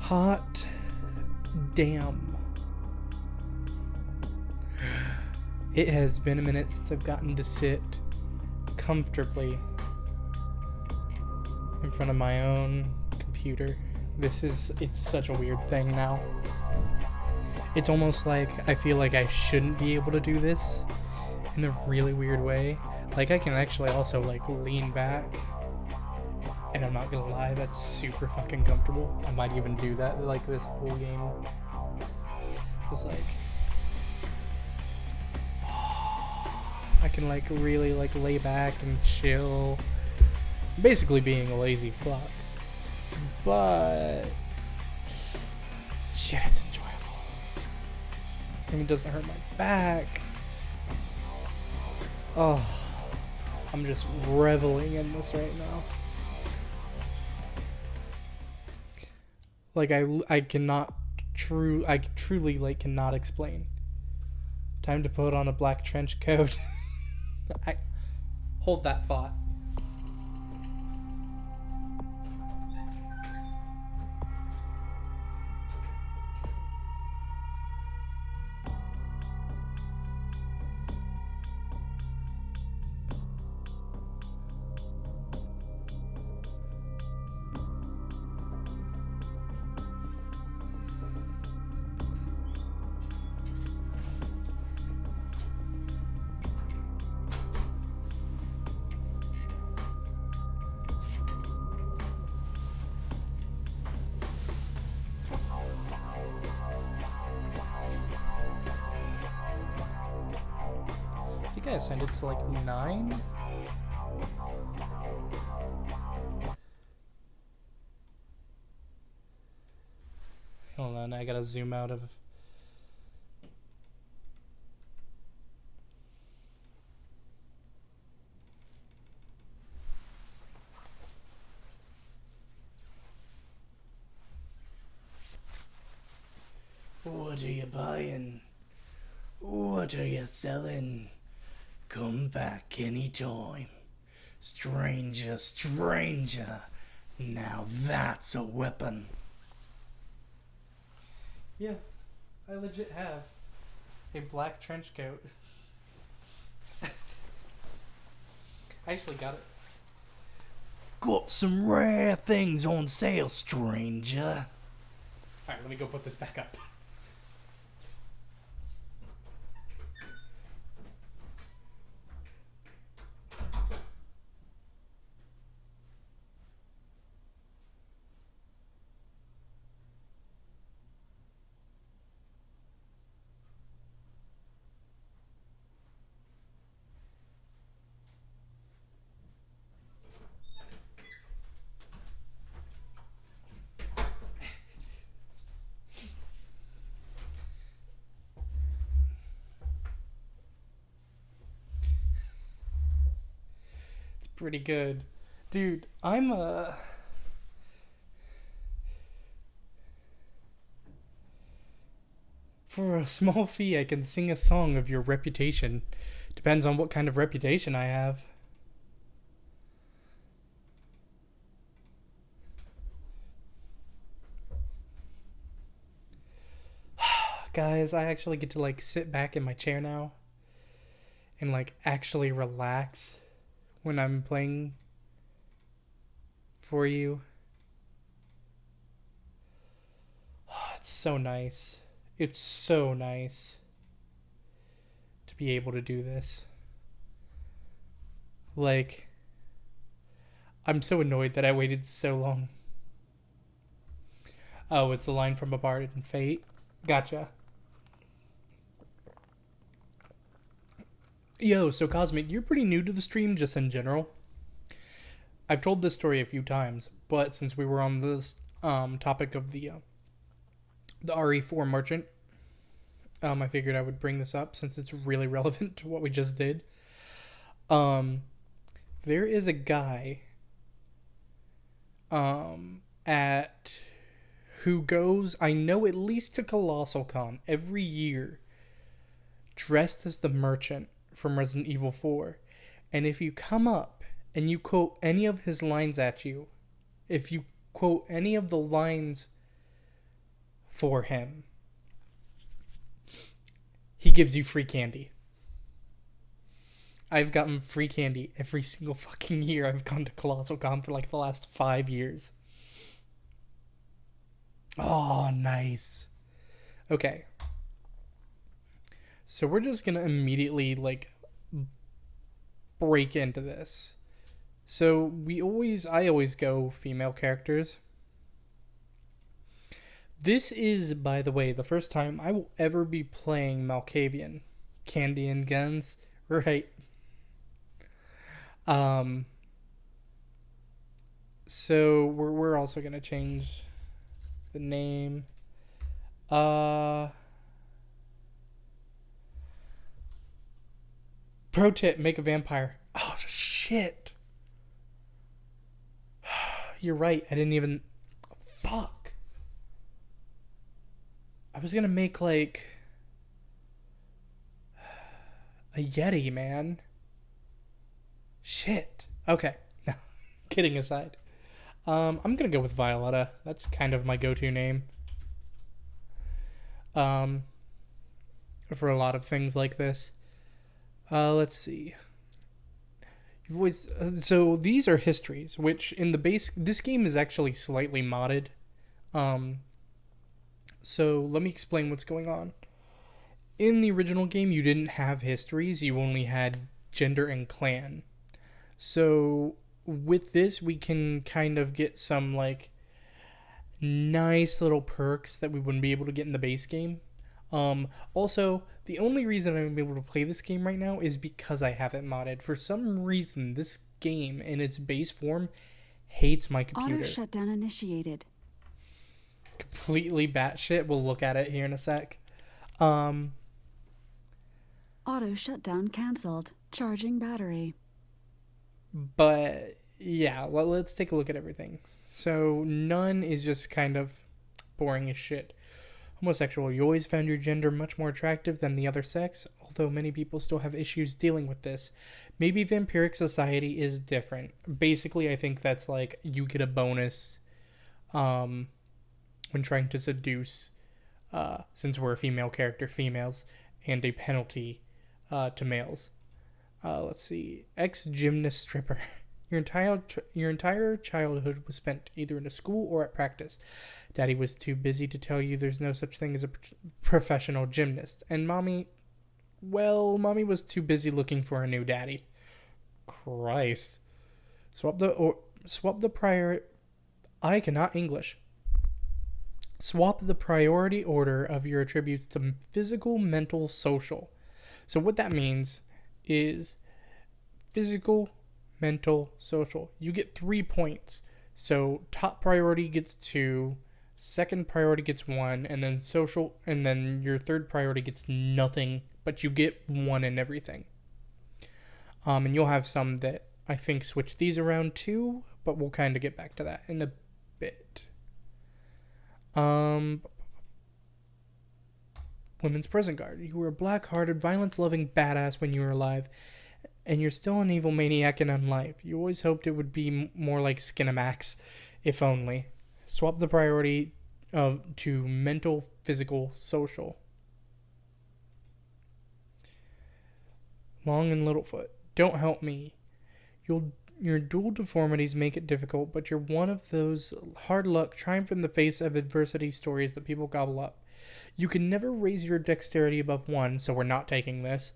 Hot damn. It has been a minute since I've gotten to sit comfortably in front of my own computer. It's such a weird thing now. It's almost like I feel like I shouldn't be able to do this in a really weird way. Like, I can actually also, like, lean back. And I'm not gonna lie, that's super fucking comfortable. I might even do that, like, this whole game. Just, like... I can, like, really, like, lay back and chill. Basically being a lazy fuck. But... shit, it's enjoyable. And it doesn't hurt my back. Oh... I'm just reveling in this right now. Like, I truly, like, cannot explain. Time to put on a black trench coat. Hold that thought. I think I assigned it to like 9. Hold on, I gotta zoom out of. What are you buying? What are you selling? Come back anytime. Stranger, stranger. Now that's a weapon. Yeah, I legit have a black trench coat. I actually got it. Got some rare things on sale, stranger. Alright, let me go put this back up. Pretty good. Dude, for a small fee, I can sing a song of your reputation. Depends on what kind of reputation I have. Guys, I actually get to, like, sit back in my chair now and, like, actually relax when I'm playing for you. It's so nice. It's so nice to be able to do this. Like, I'm so annoyed that I waited so long. Oh, it's a line from a Bard in Fate. Gotcha. Yo, so Cosmic, you're pretty new to the stream just in general. I've told this story a few times, but since we were on this topic of the RE4 merchant, I figured I would bring this up since it's really relevant to what we just did. There is a guy who goes, I know, at least to Colossal Con every year, dressed as the merchant from Resident Evil 4. And if you come up and you quote any of his lines at you, if you quote any of the lines for him. He gives you free candy. I've gotten free candy every single fucking year I've gone to Colossal Con for like the last 5 years. Oh, nice. Okay. So we're just gonna immediately like break into this. So I always go female characters. This is, by the way, the first time I will ever be playing Malkavian. Candy and guns, right? So we're also gonna change the name. Pro tip: make a vampire. Oh shit! You're right. I didn't even. Fuck. I was gonna make like a Yeti, man. Shit. Okay. No, kidding aside. I'm gonna go with Violetta. That's kind of my go-to name. For a lot of things like this. Let's see. You've always so these are histories, which in the base this game is actually slightly modded. So let me explain what's going on. In the original game, you didn't have histories. You only had gender and clan. So with this, we can kind of get some like nice little perks that we wouldn't be able to get in the base game. Also, the only reason I'm able to play this game right now is because I have it modded. For some reason, this game in its base form hates my computer. Auto shutdown initiated. Completely batshit. We'll look at it here in a sec. Auto shutdown canceled. Charging battery. But yeah, let's take a look at everything. So none is just kind of boring as shit. Homosexual. You always found your gender much more attractive than the other sex, although many people still have issues dealing with this. Maybe vampiric society is different. Basically, I think that's like you get a bonus when trying to seduce, since we're a female character, females, and a penalty to males. Let's see. Ex-gymnast stripper. Your entire childhood was spent either in a school or at practice. Daddy was too busy to tell you there's no such thing as a professional gymnast. And mommy was too busy looking for a new daddy. Christ. Swap the priority order of your attributes to physical, mental, social. So what that means is physical, mental, social. You get 3 points. So top priority gets 2, second priority gets 1, and then social, and then your third priority gets nothing, but you get 1 in everything. And you'll have some that I think switch these around too, but we'll kind of get back to that in a bit. Women's prison guard. You were a black-hearted, violence-loving badass when you were alive, and you're still an evil maniac in unlife. You always hoped it would be more like Skinamax, if only. Swap the priority to mental, physical, social. Long and Littlefoot. Don't help me. Your dual deformities make it difficult, but you're one of those hard luck, triumph in the face of adversity stories that people gobble up. You can never raise your dexterity above 1, so we're not taking this.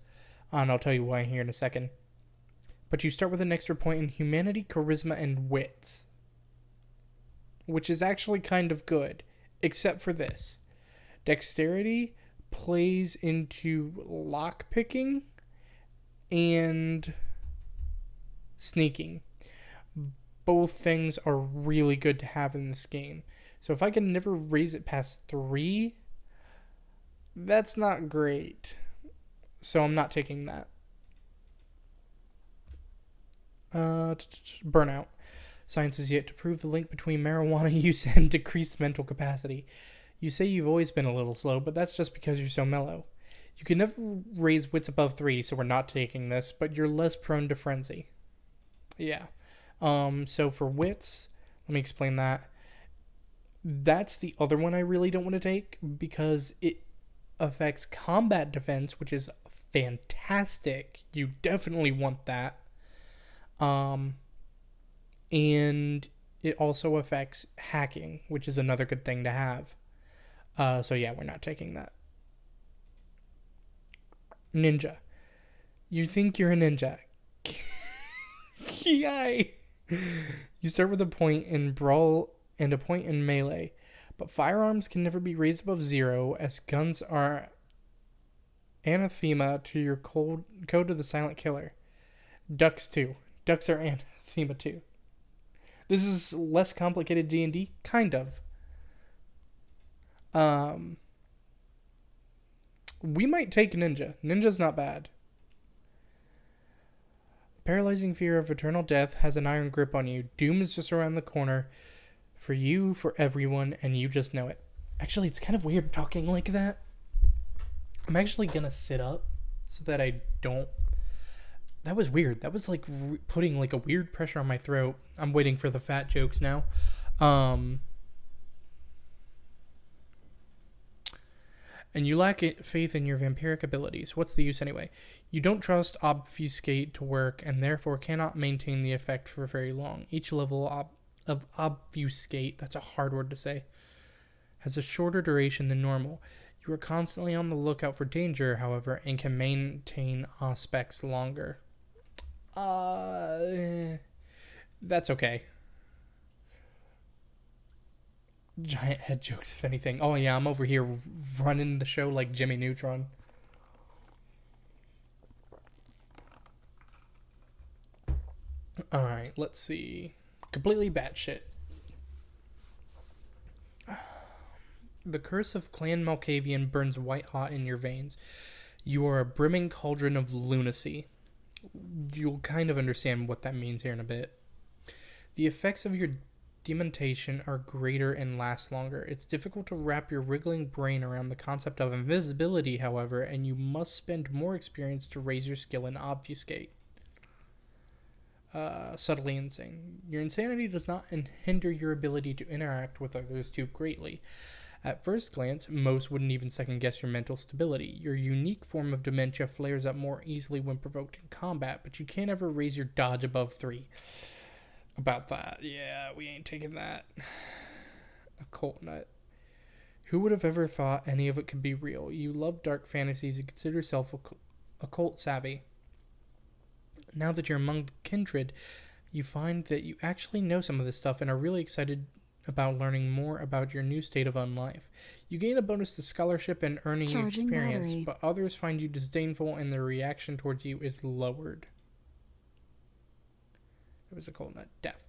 And I'll tell you why here in a second. But you start with an extra point in humanity, charisma, and wits. Which is actually kind of good. Except for this. Dexterity plays into lockpicking and sneaking. Both things are really good to have in this game. So if I can never raise it past 3, that's not great. So I'm not taking that. Burnout. Science has yet to prove the link between marijuana use and decreased mental capacity. You say you've always been a little slow, but that's just because you're so mellow. You can never raise wits above 3, so we're not taking this, but you're less prone to frenzy. Yeah. So for wits, let me explain that. That's the other one I really don't want to take because it affects combat defense, which is fantastic. You definitely want that. And it also affects hacking, which is another good thing to have. So yeah, we're not taking that. Ninja. You think you're a ninja. Yay! You start with a point in Brawl and a point in Melee, but firearms can never be raised above 0 as guns are anathema to your code of the silent killer. Ducks too. Ducks are anathema too. This is less complicated D&D? Kind of. We might take Ninja. Ninja's not bad. Paralyzing fear of eternal death has an iron grip on you. Doom is just around the corner. For you, for everyone, and you just know it. Actually, it's kind of weird talking like that. I'm actually gonna sit up so that I don't... That was weird. That was like putting like a weird pressure on my throat. I'm waiting for the fat jokes now. And you lack faith in your vampiric abilities. What's the use anyway? You don't trust Obfuscate to work and therefore cannot maintain the effect for very long. Each level of Obfuscate, that's a hard word to say, has a shorter duration than normal. You are constantly on the lookout for danger, however, and can maintain aspects longer. That's okay. Giant head jokes, if anything. Oh yeah, I'm over here running the show like Jimmy Neutron. Alright, let's see. Completely batshit. The curse of Clan Malkavian burns white hot in your veins. You are a brimming cauldron of lunacy. You'll kind of understand what that means here in a bit. The effects of your demontation are greater and last longer. It's difficult to wrap your wriggling brain around the concept of invisibility, however, and you must spend more experience to raise your skill in Obfuscate. Subtly insane. Your insanity does not hinder your ability to interact with others too greatly. At first glance, most wouldn't even second guess your mental stability. Your unique form of dementia flares up more easily when provoked in combat, but you can't ever raise your dodge above 3. About that. Yeah, we ain't taking that. Occult nut. Who would have ever thought any of it could be real? You love dark fantasies and consider yourself occult savvy. Now that you're among the kindred, you find that you actually know some of this stuff and are really excited about learning more about your new state of unlife. You gain a bonus to scholarship and earning experience, battery. but others find you disdainful and their reaction towards you is lowered. It was a cold nut. Deaf.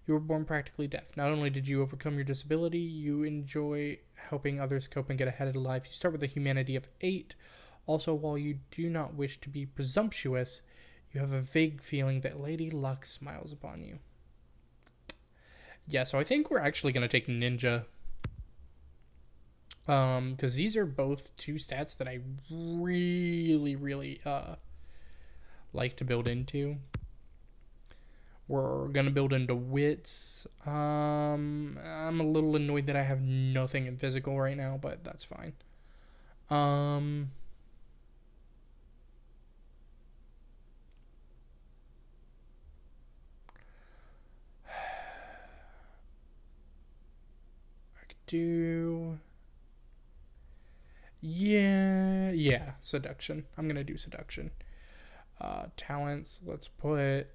You were born practically deaf. Not only did you overcome your disability, you enjoy helping others cope and get ahead of life. You start with a humanity of 8. Also, while you do not wish to be presumptuous, you have a vague feeling that Lady Luck smiles upon you. Yeah, so I think we're actually going to take Ninja. Because these are both 2 stats that I really, really like to build into. We're going to build into wits. I'm a little annoyed that I have nothing in physical right now, but that's fine. I could do... Yeah, seduction. I'm going to do seduction. Talents, let's put...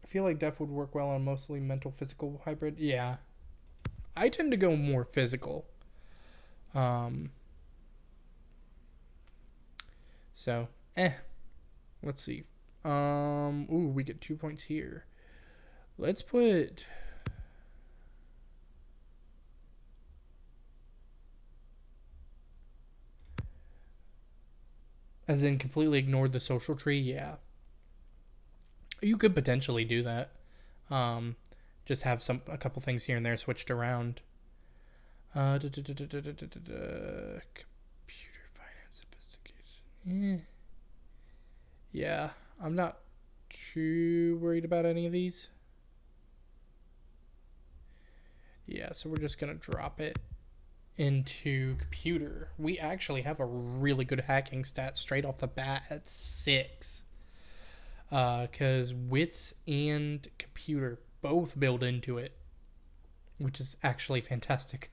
I feel like Def would work well on mostly mental physical hybrid. Yeah. I tend to go more physical. So, let's see. Ooh, we get 2 points here. Let's put... As in completely ignore the social tree? Yeah. You could potentially do that. Just have a couple things here and there switched around. Computer finance investigation. Yeah, I'm not too worried about any of these. Yeah, so we're just gonna drop it into computer. We actually have a really good hacking stat straight off the bat at 6. Because wits and computer both build into it, which is actually fantastic.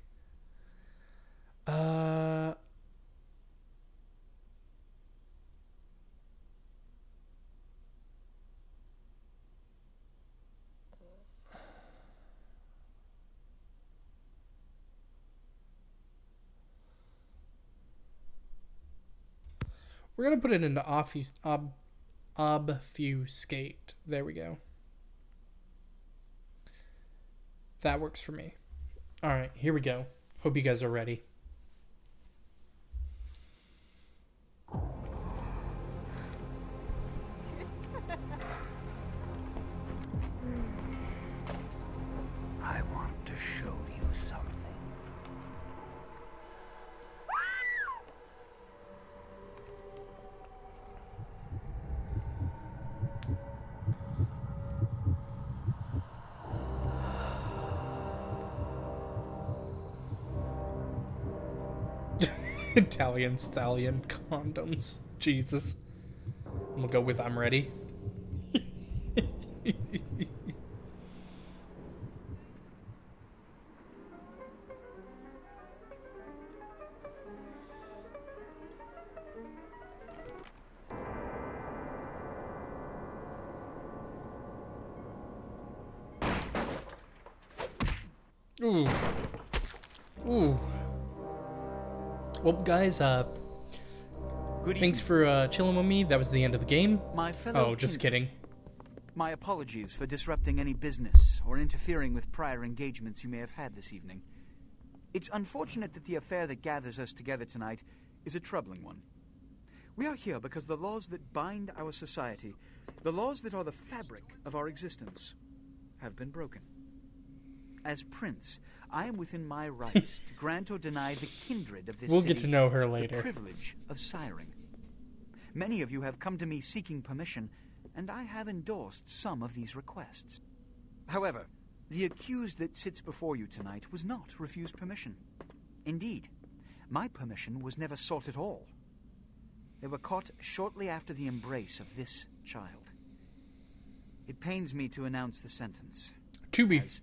We're going to put it into obfuscate. There we go. That works for me. All right, here we go. Hope you guys are ready. I want to show you something. Italian stallion condoms. Jesus. I'm gonna go with I'm ready. Ooh. Ooh. Well, guys, Good thanks evening, for chilling with me. That was the end of the game. my fellow Oh, just kindred. kidding. My apologies for disrupting any business or interfering with prior engagements you may have had this evening. It's unfortunate that the affair that gathers us together tonight is a troubling one. We are here because the laws that bind our society, the laws that are the fabric of our existence, have been broken. As prince, I am within my rights to grant or deny the kindred of this We'll city get to know her the later. privilege of siring. Many of you have come to me seeking permission, and I have endorsed some of these requests. However, the accused that sits before you tonight was not refused permission. Indeed, my permission was never sought at all. They were caught shortly after the embrace of this child. It pains me to announce the sentence. To be As,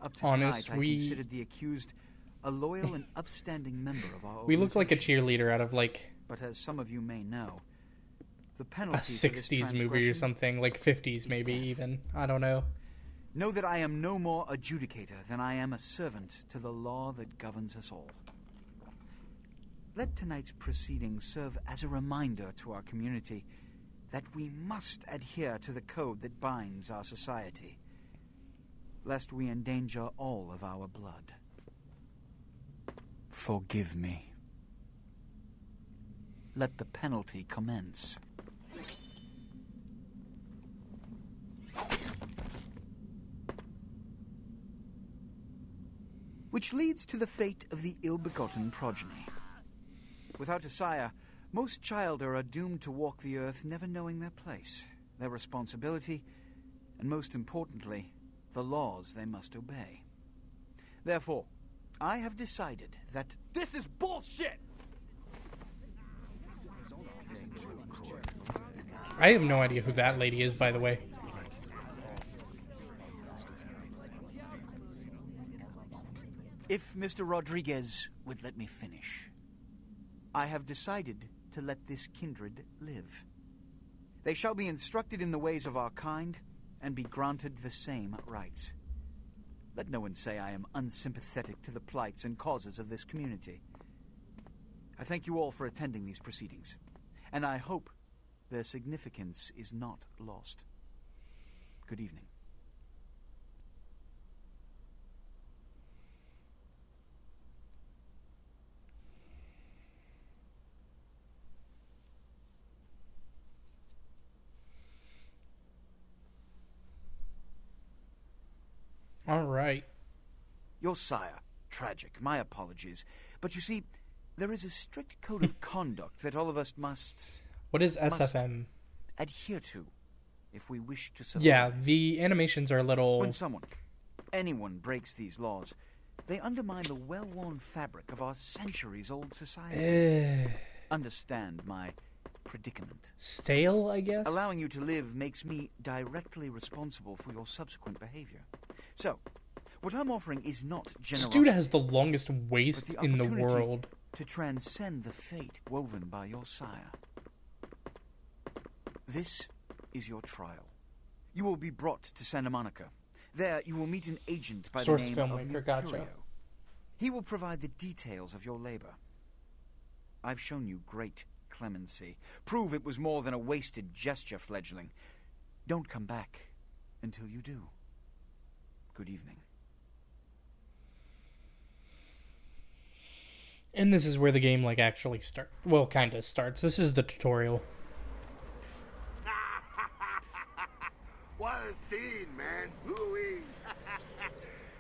up to honest, tonight, I we- considered the accused a loyal and upstanding member of our we look like a organization. cheerleader out of like But as some of you may know, the a penalty for this 60s movie or transgression- something, like 50s is maybe death. even. I don't know. Know that I am no more adjudicator than I am a servant to the law that governs us all. Let tonight's proceedings serve as a reminder to our community that we must adhere to the code that binds our society, lest we endanger all of our blood. Forgive me. Let the penalty commence. Which leads to the fate of the ill-begotten progeny. Without a sire, most childer are doomed to walk the earth never knowing their place, their responsibility, and most importantly, the laws they must obey. Therefore, I have decided that This is bullshit! I have no idea who that lady is, by the way. if Mr. Rodriguez would let me finish, I have decided to let this kindred live. They shall be instructed in the ways of our kind and be granted the same rights. Let no one say I am unsympathetic to the plights and causes of this community. I thank you all for attending these proceedings, and I hope their significance is not lost. Good evening. All right. Your sire, tragic, my apologies. But you see, there is a strict code of conduct that all of us must What is SFM? adhere to if we wish to survive. Yeah, the animations are a little... When someone, anyone breaks these laws, They undermine the well-worn fabric of our centuries-old society. Understand my predicament. Stale, I guess? Allowing you to live makes me directly responsible for your subsequent behavior. So, what I'm offering is not This generosity, dude has the longest but waist the in the opportunity world. to transcend the fate woven by your sire. This is your trial. You will be brought to Santa Monica. There, you will meet an agent by Source the name of filmmaker, gotcha. Mercurio. He will provide the details of your labor. I've shown you great clemency. Prove it was more than a wasted gesture, fledgling. Don't come back until you do. Good evening. And this is where the game, like, actually starts. Well, kind of starts. This is the tutorial. What a scene, man. Ooh-wee.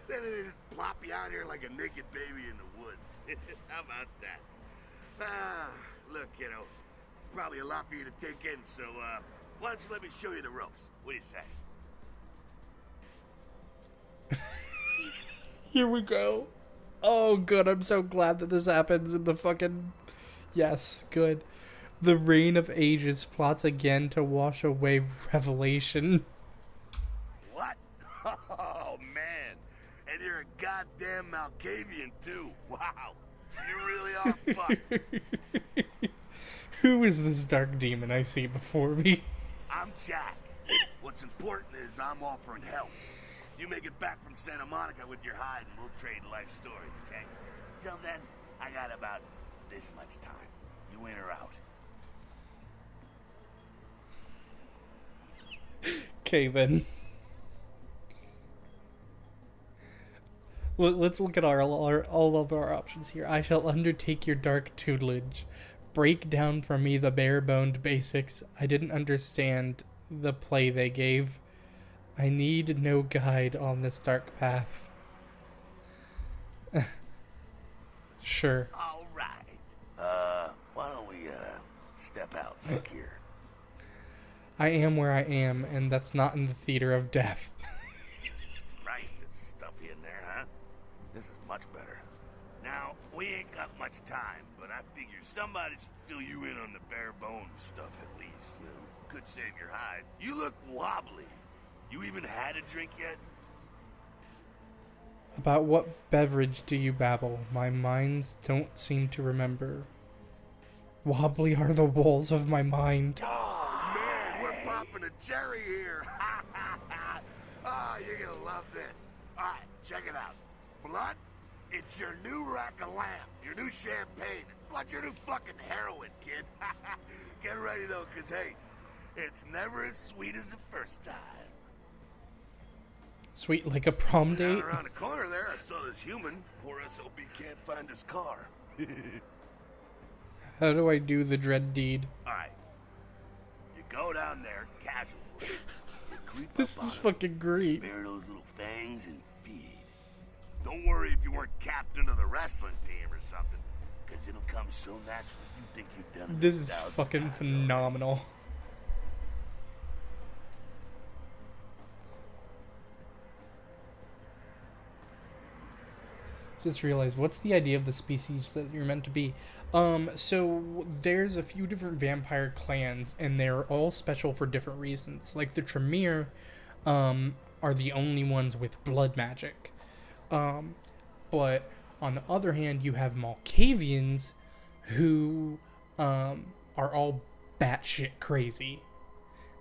Then they just plop you out here like a naked baby in the woods. How about that? Look, kiddo, it's probably a lot for you to take in, so, why don't you let me show you the ropes? What do you say? Here we go. Oh, good. I'm so glad that this happens in the fucking... Yes, good. The Reign of Ages plots again to wash away Revelation. What? Oh, man. And you're a goddamn Malkavian, too. Wow. You really are fucked. Who is this dark demon I see before me? I'm Jack. What's important is I'm offering help. You make it back from Santa Monica with your hide and we'll trade life stories, okay? Till then, I got about this much time. You in or out? Okay, then. Let's look at all of our options here. I shall undertake your dark tutelage. Break down for me the bare-boned basics. I didn't understand the play they gave. I need no guide on this dark path. Sure. All right. Why don't we, step out back here? I am where I am, and that's not in the theater of death. Christ, it's stuffy in there, huh? This is much better. Now, we ain't got much time, but I figure somebody should fill you in on the bare bones stuff at least, you know? Could save your hide. You look wobbly. You even had a drink yet? About what beverage do you babble? My minds don't seem to remember. Wobbly are the walls of my mind. Oh, man, we're popping a cherry here. Oh, you're gonna love this. All right, check it out. Blood, it's your new rack of lamb, your new champagne, plus your new fucking heroin, kid. Get ready, though, because, hey, it's never as sweet as the first time. Sweet like a prom Down date? around the corner there, I saw this human. Poor SOB can't find his car. How do I do the dread deed? All right. You go down there casually. You creep This up is on him. fucking great. Bare those little fangs and feed. Don't worry if you weren't captain of the wrestling team or something, because it'll come so naturally you think you've done it. This is 1,000 fucking times phenomenal. Just realized, what's the idea of the species that you're meant to be? So there's a few different vampire clans, and they're all special for different reasons. Like the Tremere, are the only ones with blood magic. But on the other hand, you have Malkavians, who are all batshit crazy,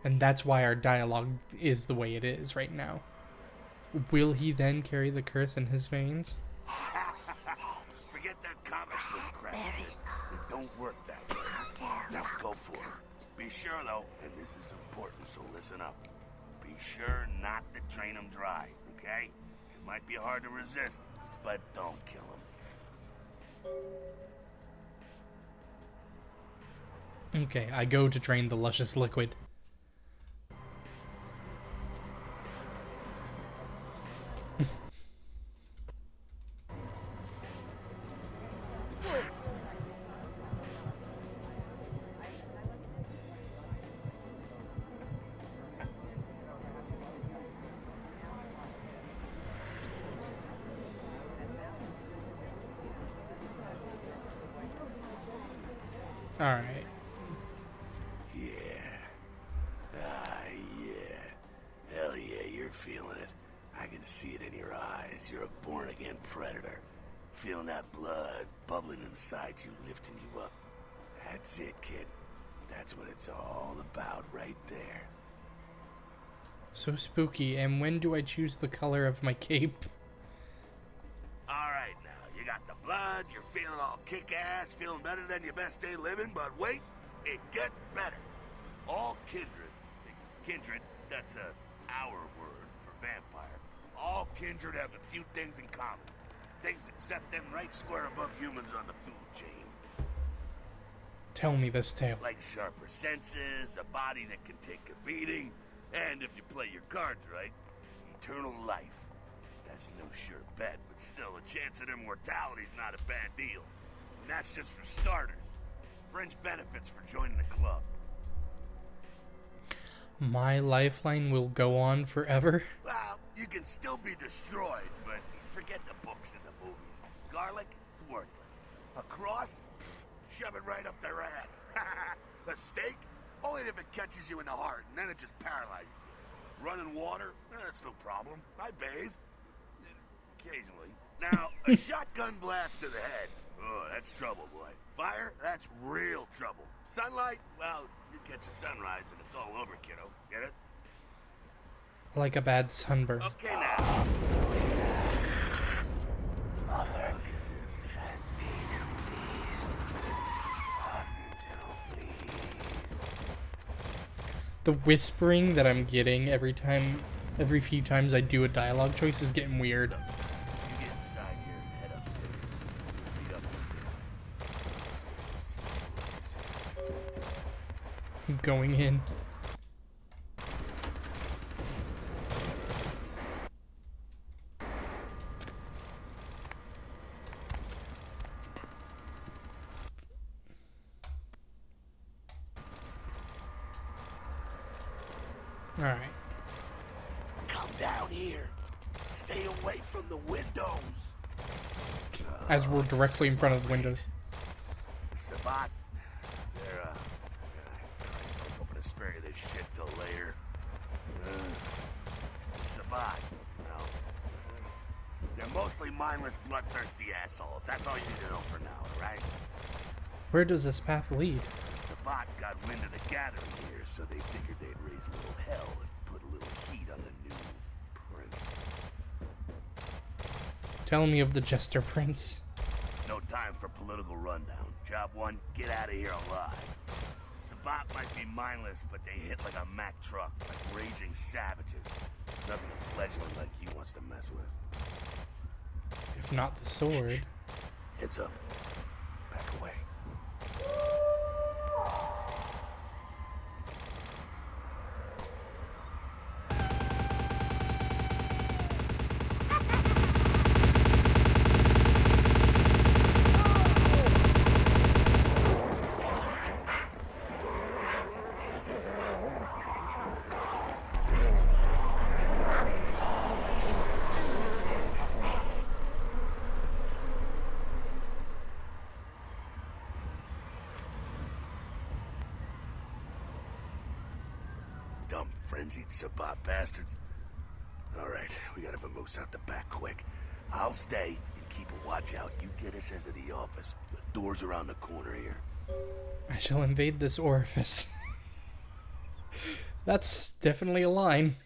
and that's why our dialogue is the way it is right now. Will he then carry the curse in his veins? Forget that comic book crap. It don't work that way. Now go for it. Be sure though, and this is important, so listen up. Be sure not to drain them dry, okay? It might be hard to resist, but don't kill them. Okay, I go to drain the luscious liquid. Alright. Yeah. Yeah. Hell yeah, you're feeling it. I can see it in your eyes. You're a born-again predator. Feeling that blood bubbling inside you, lifting you up. That's it, kid. That's what it's all about right there. So spooky. And when do I choose the color of my cape? Alright now, you got the blood, you're feeling all kick-ass, feeling better than your best day living, but wait, it gets better. All kindred, that's our word for vampire. All kindred have a few things in common. Things that set them right square above humans on the food chain. Tell me this tale. Like sharper senses, a body that can take a beating, and if you play your cards right, eternal life. That's no sure bet, but still, a chance at immortality's not a bad deal. And that's just for starters. Fringe benefits for joining the club. My lifeline will go on forever? Well, you can still be destroyed, but forget the books and the movies. Garlic, it's worthless. A cross? Pfft, shove it right up their ass. A stake? Only if it catches you in the heart, and then it just paralyzes you. Running water? That's no problem. I bathe. Occasionally. Now, a shotgun blast to the head. Oh, that's trouble, boy. Fire? That's real trouble. Sunlight? Well, you catch a sunrise and it's all over, kiddo. Get it? Like a bad sunburst. Okay, now. Mother, The whispering that I'm getting every few times I do a dialogue choice is getting weird. You get inside here and head upstairs. Meet up with me. I'm going in. Alright. Come down here. Stay away from the windows. As we're directly in front of the windows. Sabat, they're, Christ, I was hoping to spare you this shit till later. Sabat, no. They're mostly mindless, bloodthirsty assholes. That's all you need to know for now, alright? Where does this path lead? Sabat got wind of the gathering here, so they figured they'd raise a little hell and put a little heat on the new prince. Tell me of the Jester Prince. No time for political rundown. Job one, get out of here alive. Sabat might be mindless, but they hit like a Mack truck, like raging savages. Nothing a fledgling like you wants to mess with. If not the sword. Heads up. Back away. Dumb frenzied Sabat bastards. Alright, we gotta vamoose out the back quick. I'll stay and keep a watch out. You get us into the office. The door's around the corner here. I shall invade this orifice. That's definitely a line.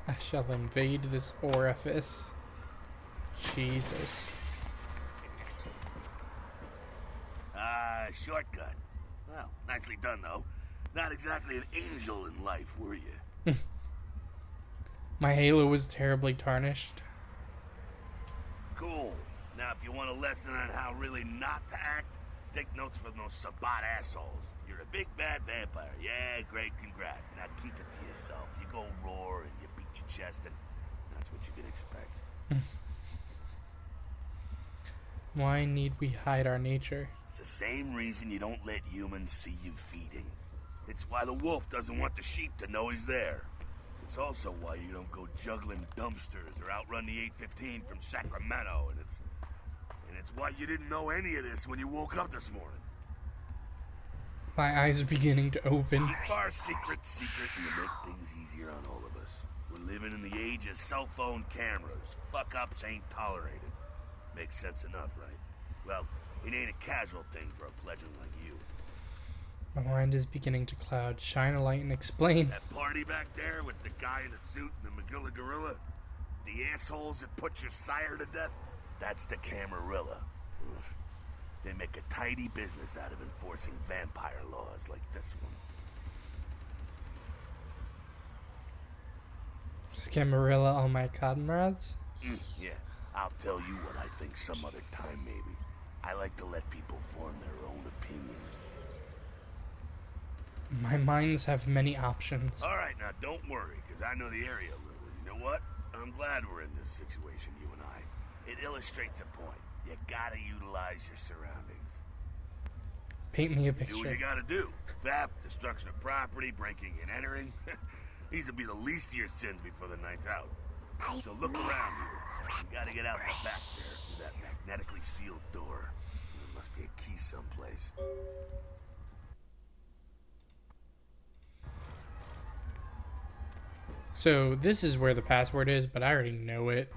I shall invade this orifice. Jesus. Shortcut. Well, nicely done, though. Not exactly an angel in life, were you? My halo was terribly tarnished. Cool. Now, if you want a lesson on how really not to act, take notes from those Sabat assholes. You're a big bad vampire. Yeah, great, congrats. Now keep it to yourself. You go roar and you beat your chest, and that's what you can expect. Why need we hide our nature? It's the same reason you don't let humans see you feeding. It's why the wolf doesn't want the sheep to know he's there. It's also why you don't go juggling dumpsters or outrun the 815 from Sacramento, and it's why you didn't know any of this when you woke up this morning. My eyes are beginning to open. Keep our secret secret and to make things easier on all of us. We're living in the age of cell phone cameras. Fuck-ups ain't tolerated. Makes sense enough, right? Well, it ain't a casual thing for a fledgling like you. My mind is beginning to cloud. Shine a light and explain. That party back there with the guy in the suit and the Magilla Gorilla? The assholes that put your sire to death? That's the Camarilla. Ugh. They make a tidy business out of enforcing vampire laws like this one. Scamarilla, all my comrades? Yeah, I'll tell you what I think some other time maybe. I like to let people form their own opinions. My minds have many options. Alright, now don't worry, because I know the area a little. You know what? I'm glad we're in this situation, you and I. It illustrates a point. You gotta utilize your surroundings. Paint me a Do what you picture. gotta do. Theft, destruction of property, breaking and entering. These will be the least of your sins before the night's out. So look around you. You gotta get out the back there through that magnetically sealed door. There must be a key someplace. So this is where the password is, but I already know it.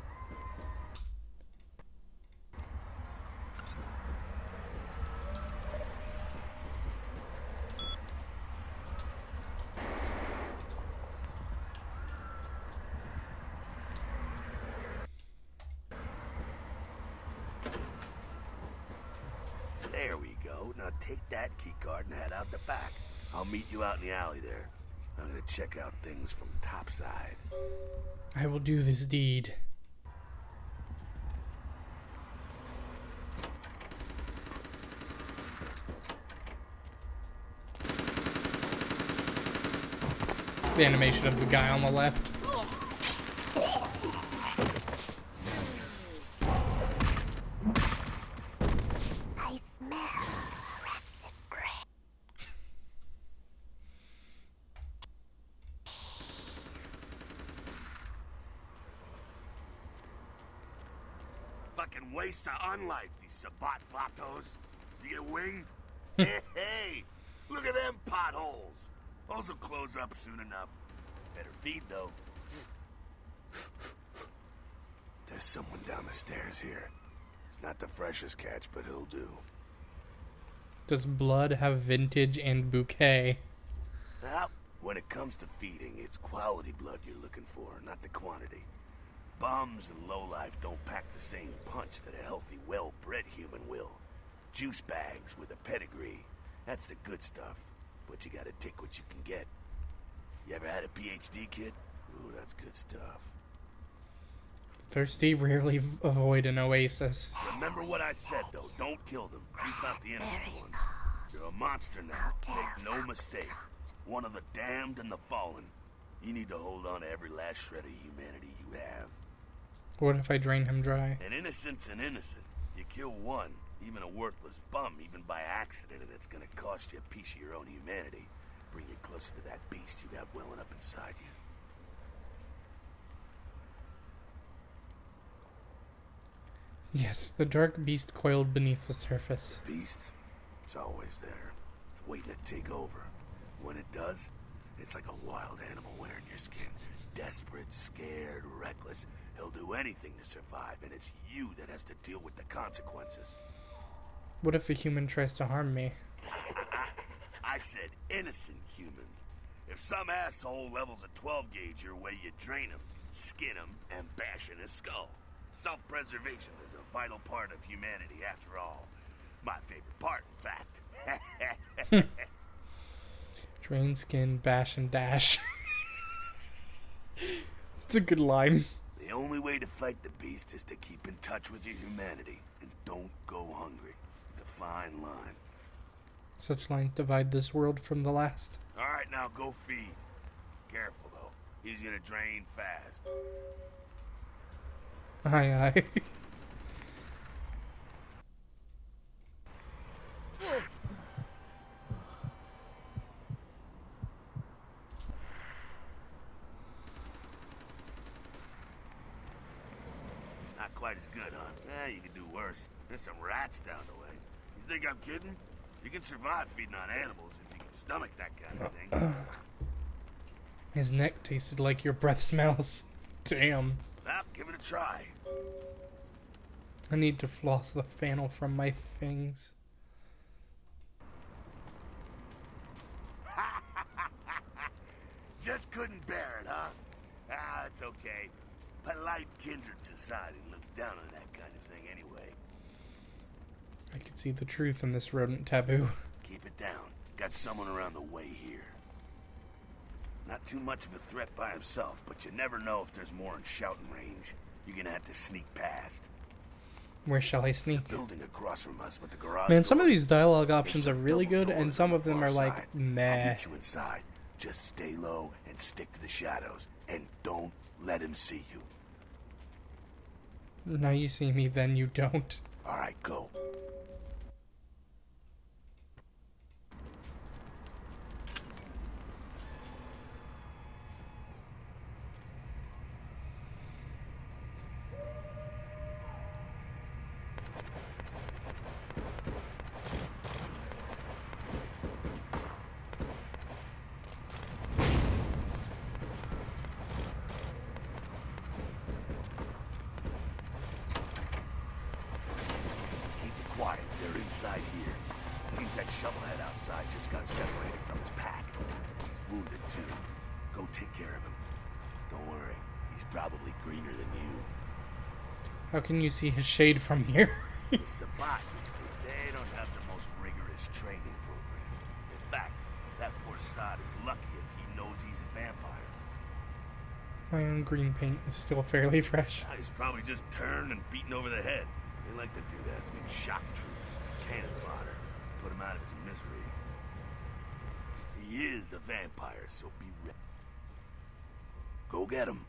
There we go. Now take that keycard and head out the back. I'll meet you out in the alley there. I'm gonna check out things from topside. I will do this deed. The animation of the guy on the left. I smell rancid grain. Fucking waste of unlife, these Sabat vatos. You get winged? Hey, look at them potholes. Those will close up soon enough. Better feed, though. There's someone down the stairs here. It's not the freshest catch, but he'll do. Does blood have vintage and bouquet? Now, when it comes to feeding, it's quality blood you're looking for, not the quantity. Bums and lowlife don't pack the same punch that a healthy, well-bred human will. Juice bags with a pedigree. That's the good stuff. But you gotta take what you can get. You ever had a PhD, kid? Ooh, that's good stuff. Thirsty rarely avoid an oasis. Remember what I said, though. Don't kill them. At least not the innocent ones. You're a monster now. Make no mistake. One of the damned and the fallen. You need to hold on to every last shred of humanity you have. What if I drain him dry? An innocent's an innocent. You kill one, even a worthless bum, even by accident, and it's gonna cost you a piece of your own humanity. Bring you closer to that beast you got welling up inside you. Yes, the dark beast coiled beneath the surface. Beast, it's always there, waiting to take over. When it does, it's like a wild animal wearing your skin. Desperate, scared, reckless. He'll do anything to survive, and it's you that has to deal with the consequences. What if a human tries to harm me? I said innocent humans. If some asshole levels a 12 gauge your way, you drain him, skin him, and bash in his skull. Self-preservation is a vital part of humanity, after all. My favorite part, in fact. Drain, skin, bash, and dash. It's a good line. The only way to fight the beast is to keep in touch with your humanity, and don't go hungry. It's a fine line. Such lines divide this world from the last. Alright, now go feed. Careful, though. He's gonna drain fast. Aye, aye. quite as good, huh? You could do worse. There's some rats down the way. You think I'm kidding? You can survive feeding on animals if you can stomach that kind of thing. His neck tasted like your breath smells. Damn. Well, give it a try. I need to floss the fennel from my fangs. Just couldn't bear it, huh? Ah, it's okay. Polite kindred society looks down on that kind of thing anyway. I can see the truth in this rodent taboo. Keep it down. Got someone around the way here. Not too much of a threat by himself, but you never know if there's more in shouting range. You're gonna have to sneak past. Where shall I sneak? Building across from us with the garage. Man, some of door. these dialogue options are There's really double good, and doors some on of the them far are like, side. meh. I'll meet you inside. Just stay low and stick to the shadows, and don't let him see you. Now you see me, then you don't. All right, go. Keep it quiet. They're inside here. Seems that shovelhead outside just got separated from his pack. He's wounded too. Go take care of him. Don't worry. He's probably greener than you. How can you see his shade from here? The Sabbat, you see, they don't have the most rigorous training program. In fact, that poor sod is lucky if he knows he's a vampire. My own green paint is still fairly fresh. He's probably just turned and beaten over the head. They like to do that. Big shock troops, cannon fodder, put him out of his misery. He is a vampire, so be ready. Go get him.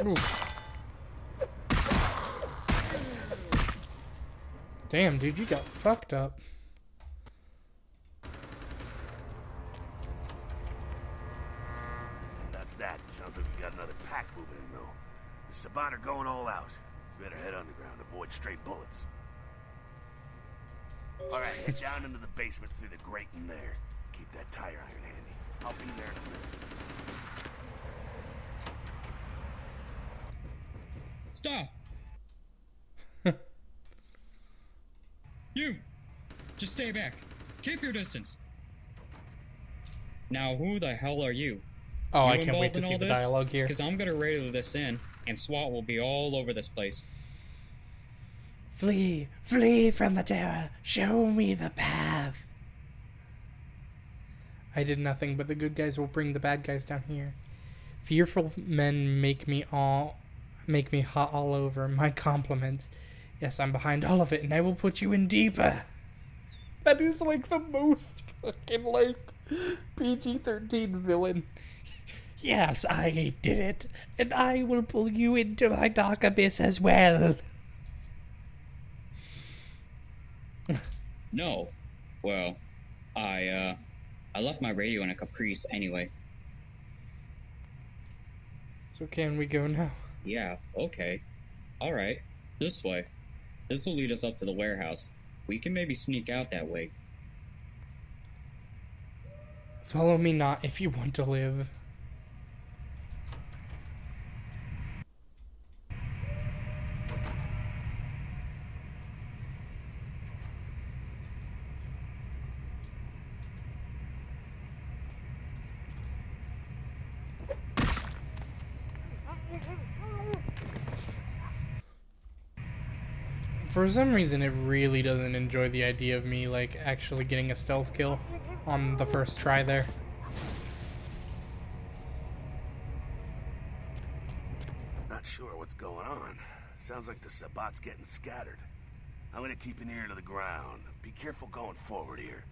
Ooh. Damn, dude, you got fucked up. That's that. Sounds like we got another pack moving in, though. The Sabbat are going all out. You better head underground, avoid stray bullets. Alright, head down into the basement through the grate in there. Keep that tire iron handy. I'll be there in a minute. Stop! You! Just stay back. Keep your distance. Now, who the hell are you? Oh, You I can't wait involved to in see all the this? dialogue here. Because I'm gonna radio this in, and SWAT will be all over this place. Flee! Flee from the terror! Show me the path! I did nothing, but the good guys will bring the bad guys down here. Fearful men make me hot all over. My compliments. Yes, I'm behind all of it, and I will put you in deeper. That is like the most fucking like PG-13 villain. Yes, I did it, and I will pull you into my dark abyss as well. No. Well, I left my radio in a Caprice anyway. So can we go now? Yeah, okay. Alright. This way. This will lead us up to the warehouse. We can maybe sneak out that way. Follow me not if you want to live. For some reason, it really doesn't enjoy the idea of me, like, actually getting a stealth kill on the first try there. Not sure what's going on. Sounds like the Sabbat's getting scattered. I'm gonna keep an ear to the ground. Be careful going forward here.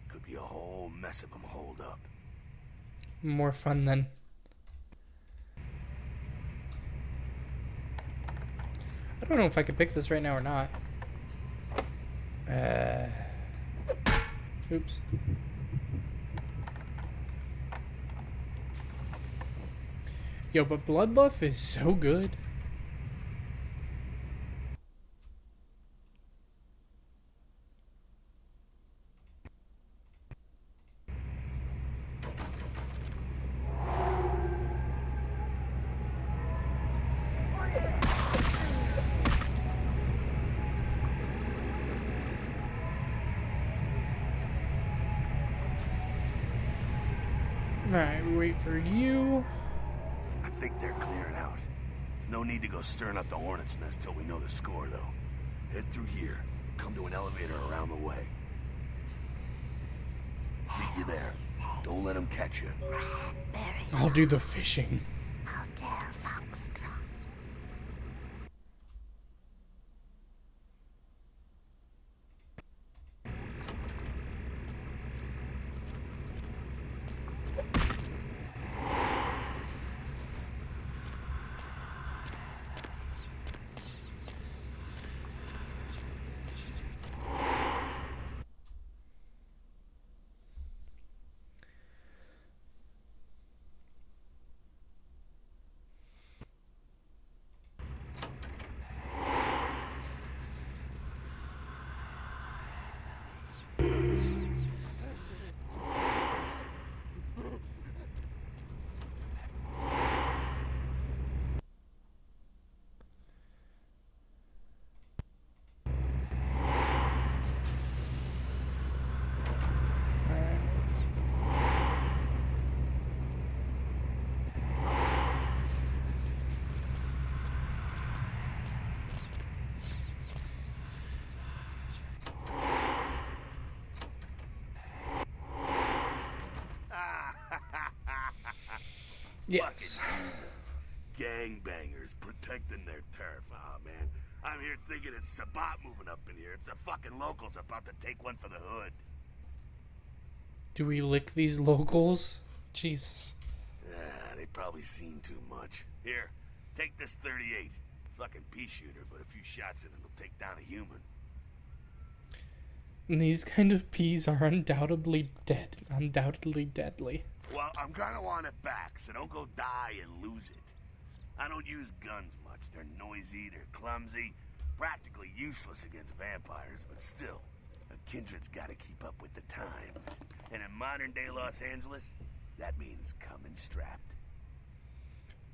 Could be a whole mess of them holed up. More fun then. I don't know if I could pick this right now or not. Oops. Yo, but Blood Buff is so good. Alright, we wait for you. I think they're clearing out. There's no need to go stirring up the hornet's nest till we know the score, though. Head through here and come to an elevator around the way. Meet you there. Don't let them catch you. Cranberry I'll do the fishing. Hotel Foxtrot. Yes. Gangbangers protecting their turf. Oh, man. I'm here thinking it's Sabat moving up in here. It's the fucking locals about to take one for the hood. Do we lick these locals? Jesus. Yeah, they probably seen too much. Here, take this 38. Fucking pea shooter, but a few shots in it will take down a human. And these kind of peas are undoubtedly deadly. Well, I'm gonna want it back, so don't go die and lose it. I don't use guns much. They're noisy, they're clumsy, practically useless against vampires, but still, a kindred's gotta keep up with the times. And in modern-day Los Angeles, that means coming strapped.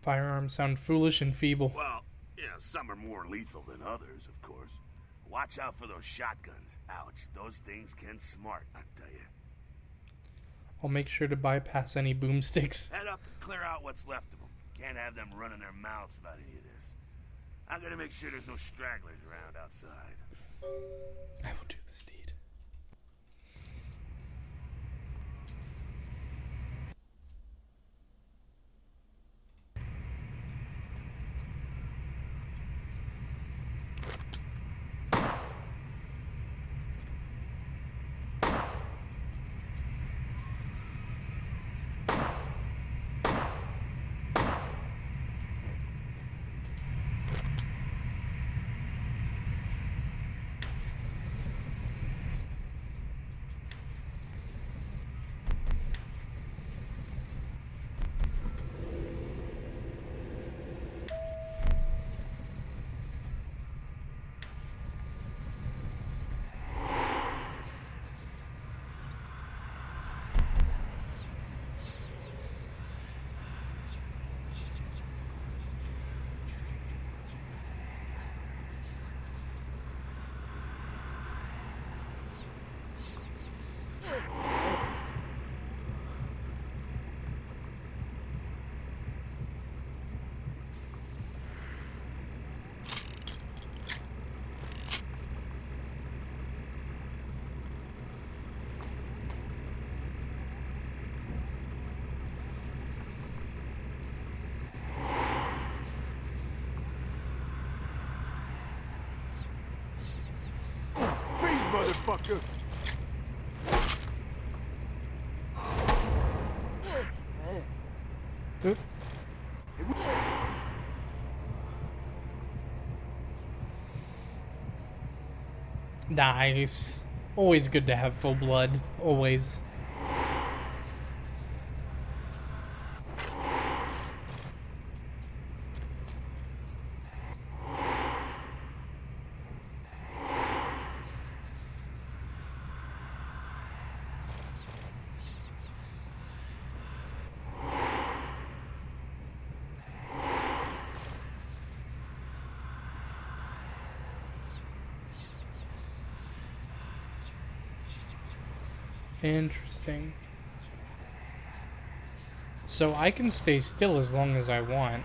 Firearms sound foolish and feeble. Well, yeah, some are more lethal than others, of course. Watch out for those shotguns. Ouch, those things can smart, I tell you. I'll make sure to bypass any boomsticks. Head up and clear out what's left of them. Can't have them running their mouths about any of this. I'm gonna make sure there's no stragglers around outside. I will do this deed. Motherfucker! Oop. Nice. Always good to have full blood. Always. Interesting. So I can stay still as long as I want,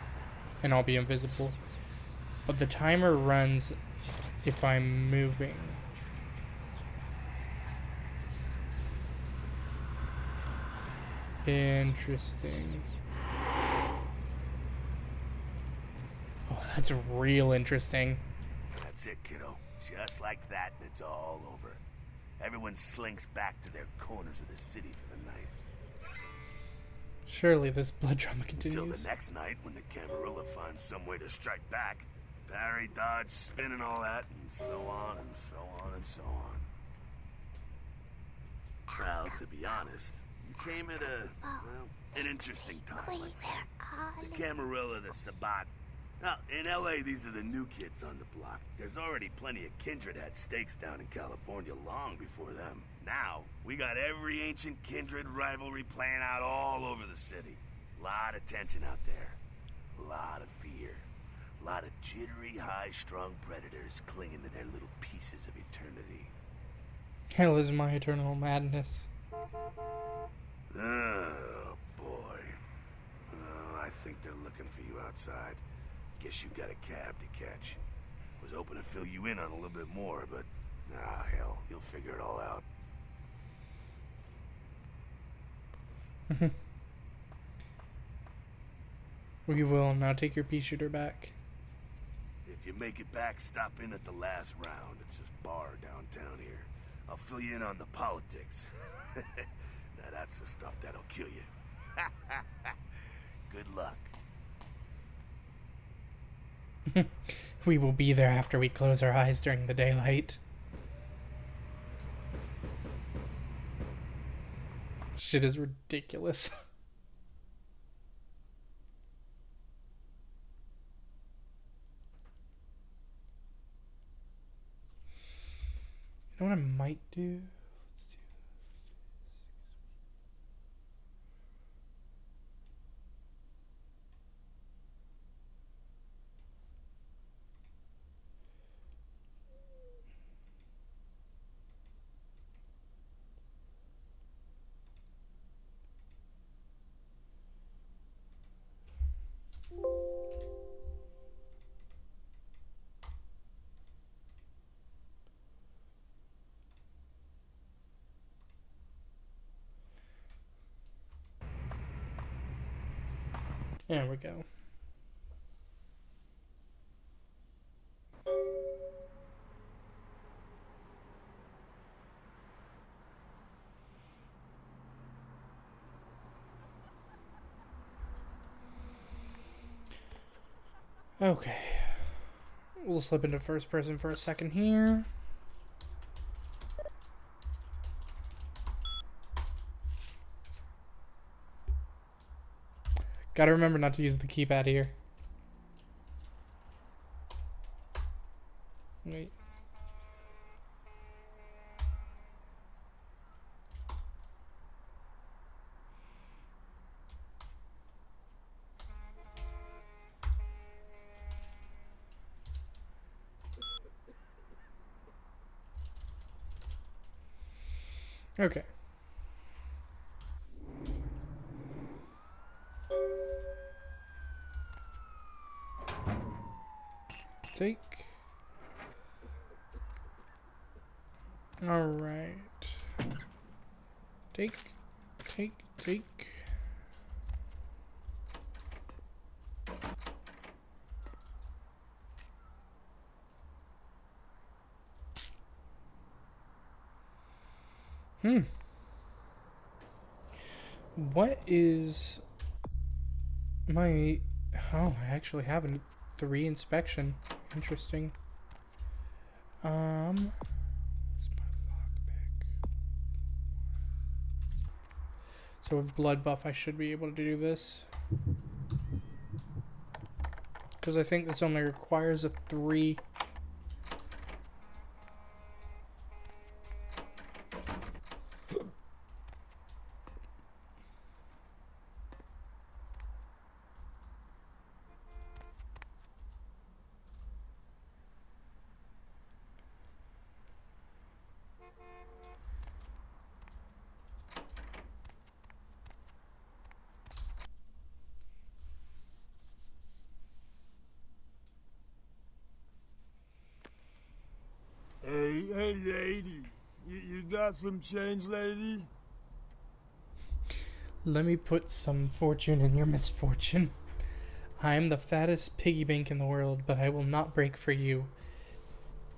and I'll be invisible. But the timer runs if I'm moving. Interesting. Oh, that's real interesting. That's it, kiddo. Just like that, and it's all over. Everyone slinks back to their corners of the city for the night. Surely this blood drama Till continues. the next night, when the Camarilla finds some way to strike back. Parry, dodge, spin, and all that, and so on, and so on, and so on. Well, to be honest, you came at an interesting time, let's say. The Camarilla, the Sabbat. Now, in LA, these are the new kids on the block. There's already plenty of Kindred had stakes down in California long before them. Now, we got every ancient Kindred rivalry playing out all over the city. Lot of tension out there. A lot of fear. A lot of jittery, high-strung predators clinging to their little pieces of eternity. Hell is my eternal madness. Oh, boy. Oh, I think they're looking for you outside. Guess you got a cab to catch. Was hoping to fill you in on a little bit more, but... ah, hell, you'll figure it all out. We will. Now take your pea shooter back. If you make it back, stop in at the last round. It's this bar downtown here. I'll fill you in on the politics. Now that's the stuff that'll kill you. Good luck. We will be there after we close our eyes during the daylight. Shit is ridiculous. You know what I might do? Let's do There we go. Okay. We'll slip into first person for a second here. Gotta remember not to use the keypad here. Wait. Okay. Take. All right. Take. What is my... Oh, I actually have a 3 inspection. Interesting. Where's my lockpick? So with blood buff, I should be able to do this. Because I think this only requires a 3. You got some change, lady? Let me put some fortune in your misfortune. I am the fattest piggy bank in the world, but I will not break for you.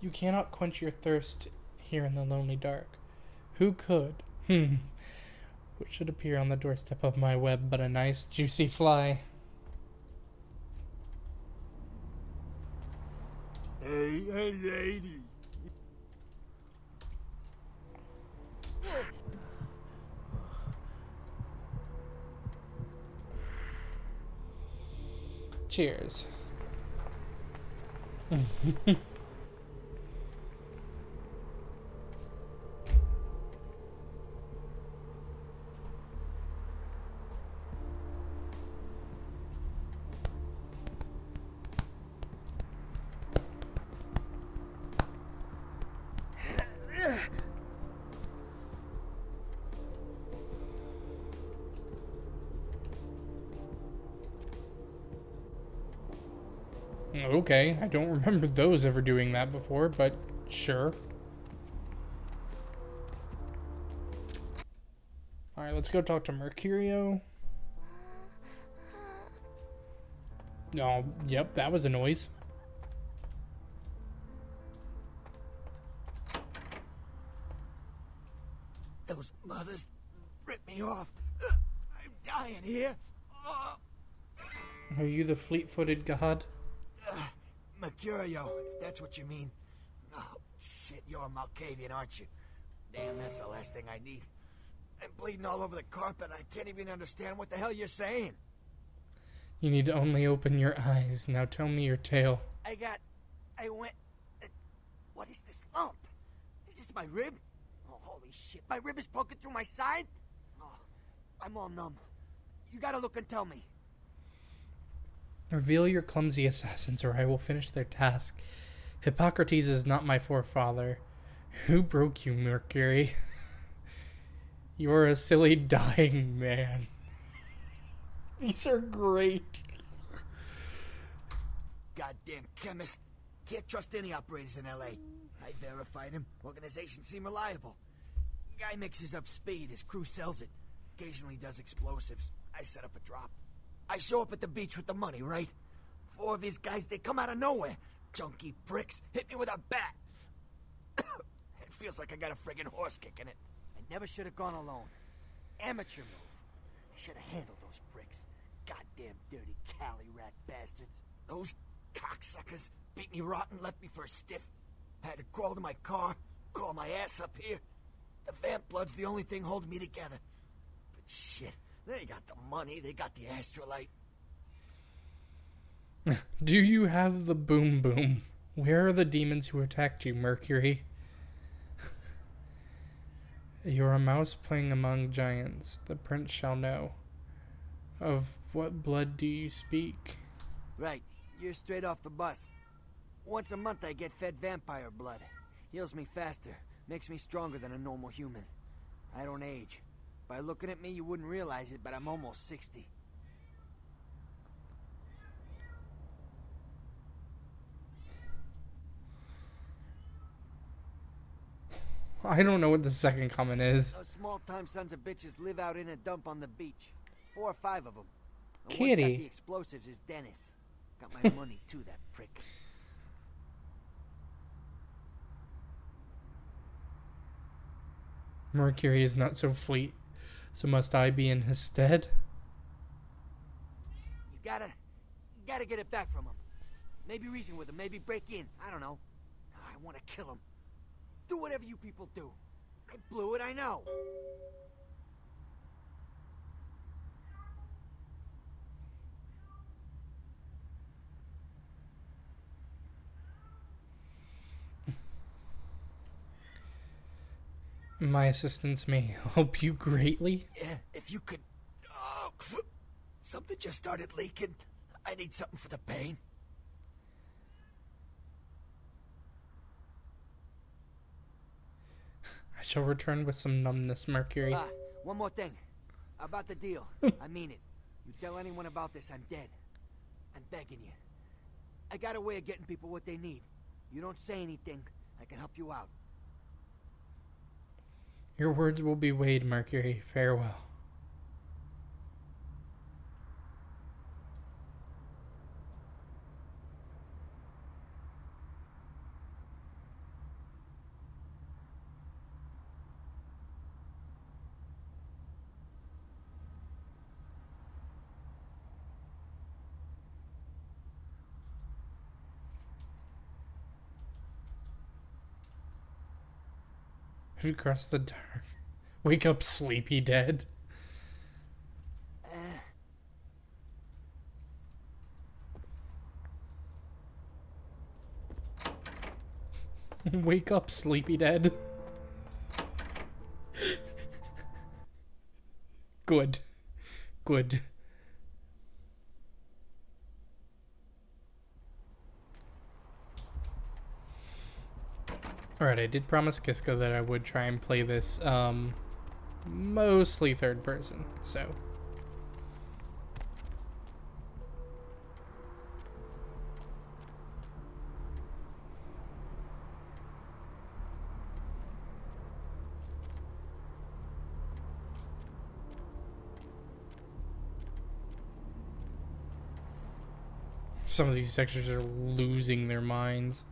You cannot quench your thirst here in the lonely dark. Who could? What should appear on the doorstep of my web but a nice juicy fly? Hey, lady. Cheers. Okay, I don't remember those ever doing that before, but sure. Alright, let's go talk to Mercurio. Oh, yep, that was a noise. Those mothers ripped me off. I'm dying here. Are you the fleet-footed god? Mercurio, if that's what you mean. Oh, shit, you're a Malkavian, aren't you? Damn, that's the last thing I need. I'm bleeding all over the carpet. I can't even understand what the hell you're saying. You need to only open your eyes. Now tell me your tale. What is this lump? Is this my rib? Oh, holy shit, my rib is poking through my side? Oh, I'm all numb. You gotta look and tell me. Reveal your clumsy assassins, or I will finish their task. Hippocrates is not my forefather. Who broke you, Mercury? You are a silly, dying man. These are great. Goddamn chemist. Can't trust any operators in L.A. I verified him. Organizations seem reliable. Guy mixes up speed. His crew sells it. Occasionally does explosives. I set up a drop. I show up at the beach with the money, right? 4 of his guys, they come out of nowhere. Junky pricks hit me with a bat. It feels like I got a friggin' horse kick in it. I never should have gone alone. Amateur move. I should have handled those pricks. Goddamn dirty Cali rat bastards. Those cocksuckers beat me rotten, left me for a stiff. I had to crawl to my car, crawl my ass up here. The vamp blood's the only thing holding me together. But shit, they got the money, they got the astrolite. Do you have the boom boom? Where are the demons who attacked you, Mercury? You're a mouse playing among giants. The prince shall know. Of what blood do you speak? Right, you're straight off the bus. Once a month I get fed vampire blood. Heals me faster, makes me stronger than a normal human. I don't age. By looking at me you wouldn't realize it, but I'm almost 60. I don't know what the second comment is. Those small-time sons of bitches live out in a dump on the beach. 4 or 5 of them. The Kitty. one got the explosives is Dennis. Got my money too, that prick. Mercury is not so fleet, so must I be in his stead? You gotta get it back from him. Maybe reason with him, maybe break in. I don't know. I want to kill him. Do whatever you people do. I blew it, I know. My assistance may help you greatly. Yeah, if you could... Oh, something just started leaking. I need something for the pain. I shall return with some numbness, Mercury. One more thing. About the deal. I mean it. You tell anyone about this, I'm dead. I'm begging you. I got a way of getting people what they need. You don't say anything, I can help you out. Your words will be weighed, Mercury. Farewell. Across the dark. Wake up, sleepy dead. Wake up, sleepy dead. Good. Good. Alright, I did promise Kiska that I would try and play this, mostly third person, so. Some of these sections are losing their minds.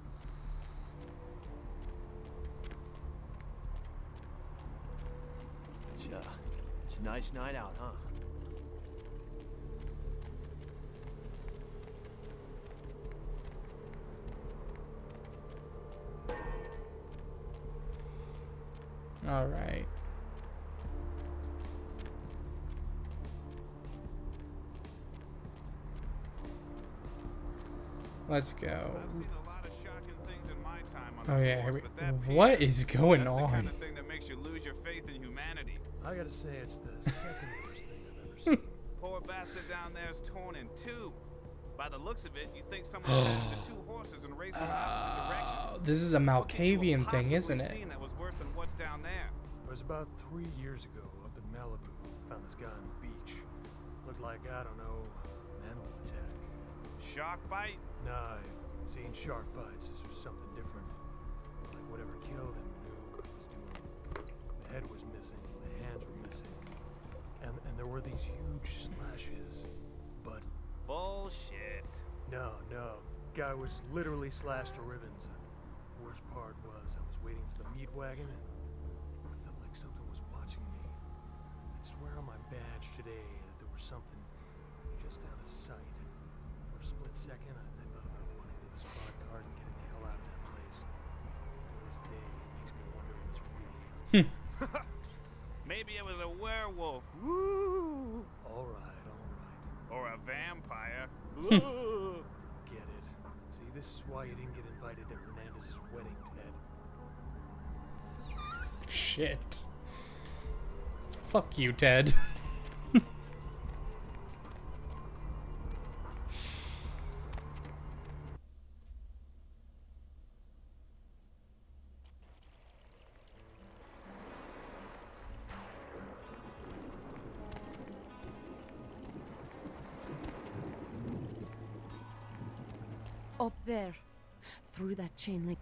It's a nice night out, huh? All right. Let's go. Oh yeah, what is going on? I gotta say, it's the second worst thing I've ever seen. Poor bastard down there is torn in two. By the looks of it, you think someone grabbed the two horses and raced in opposite directions. This is a Malkavian thing, isn't it? That was worse than what's down there. It was about 3 years ago up in Malibu. Found this guy on the beach. Looked like, I don't know, an animal attack. Shark bite? Nah, I've seen shark bites. This was something different. Like whatever killed him knew what it was doing. The head was missing, the hands were missing. And there were these huge slashes. But bullshit. No. Guy was literally slashed to ribbons. The worst part was I was waiting for the meat wagon. I felt like something was watching me. I swear on my badge today that there was something just out of sight. For a split second, I thought about running to the squad car and getting the hell out of that place. To this day, it makes me wonder if it's really Maybe it was a werewolf. Woo! All right. Or a vampire. Get it. See, this is why you didn't get invited to Hernandez's wedding, Ted. Shit. Fuck you, Ted. Up there, through that chain link.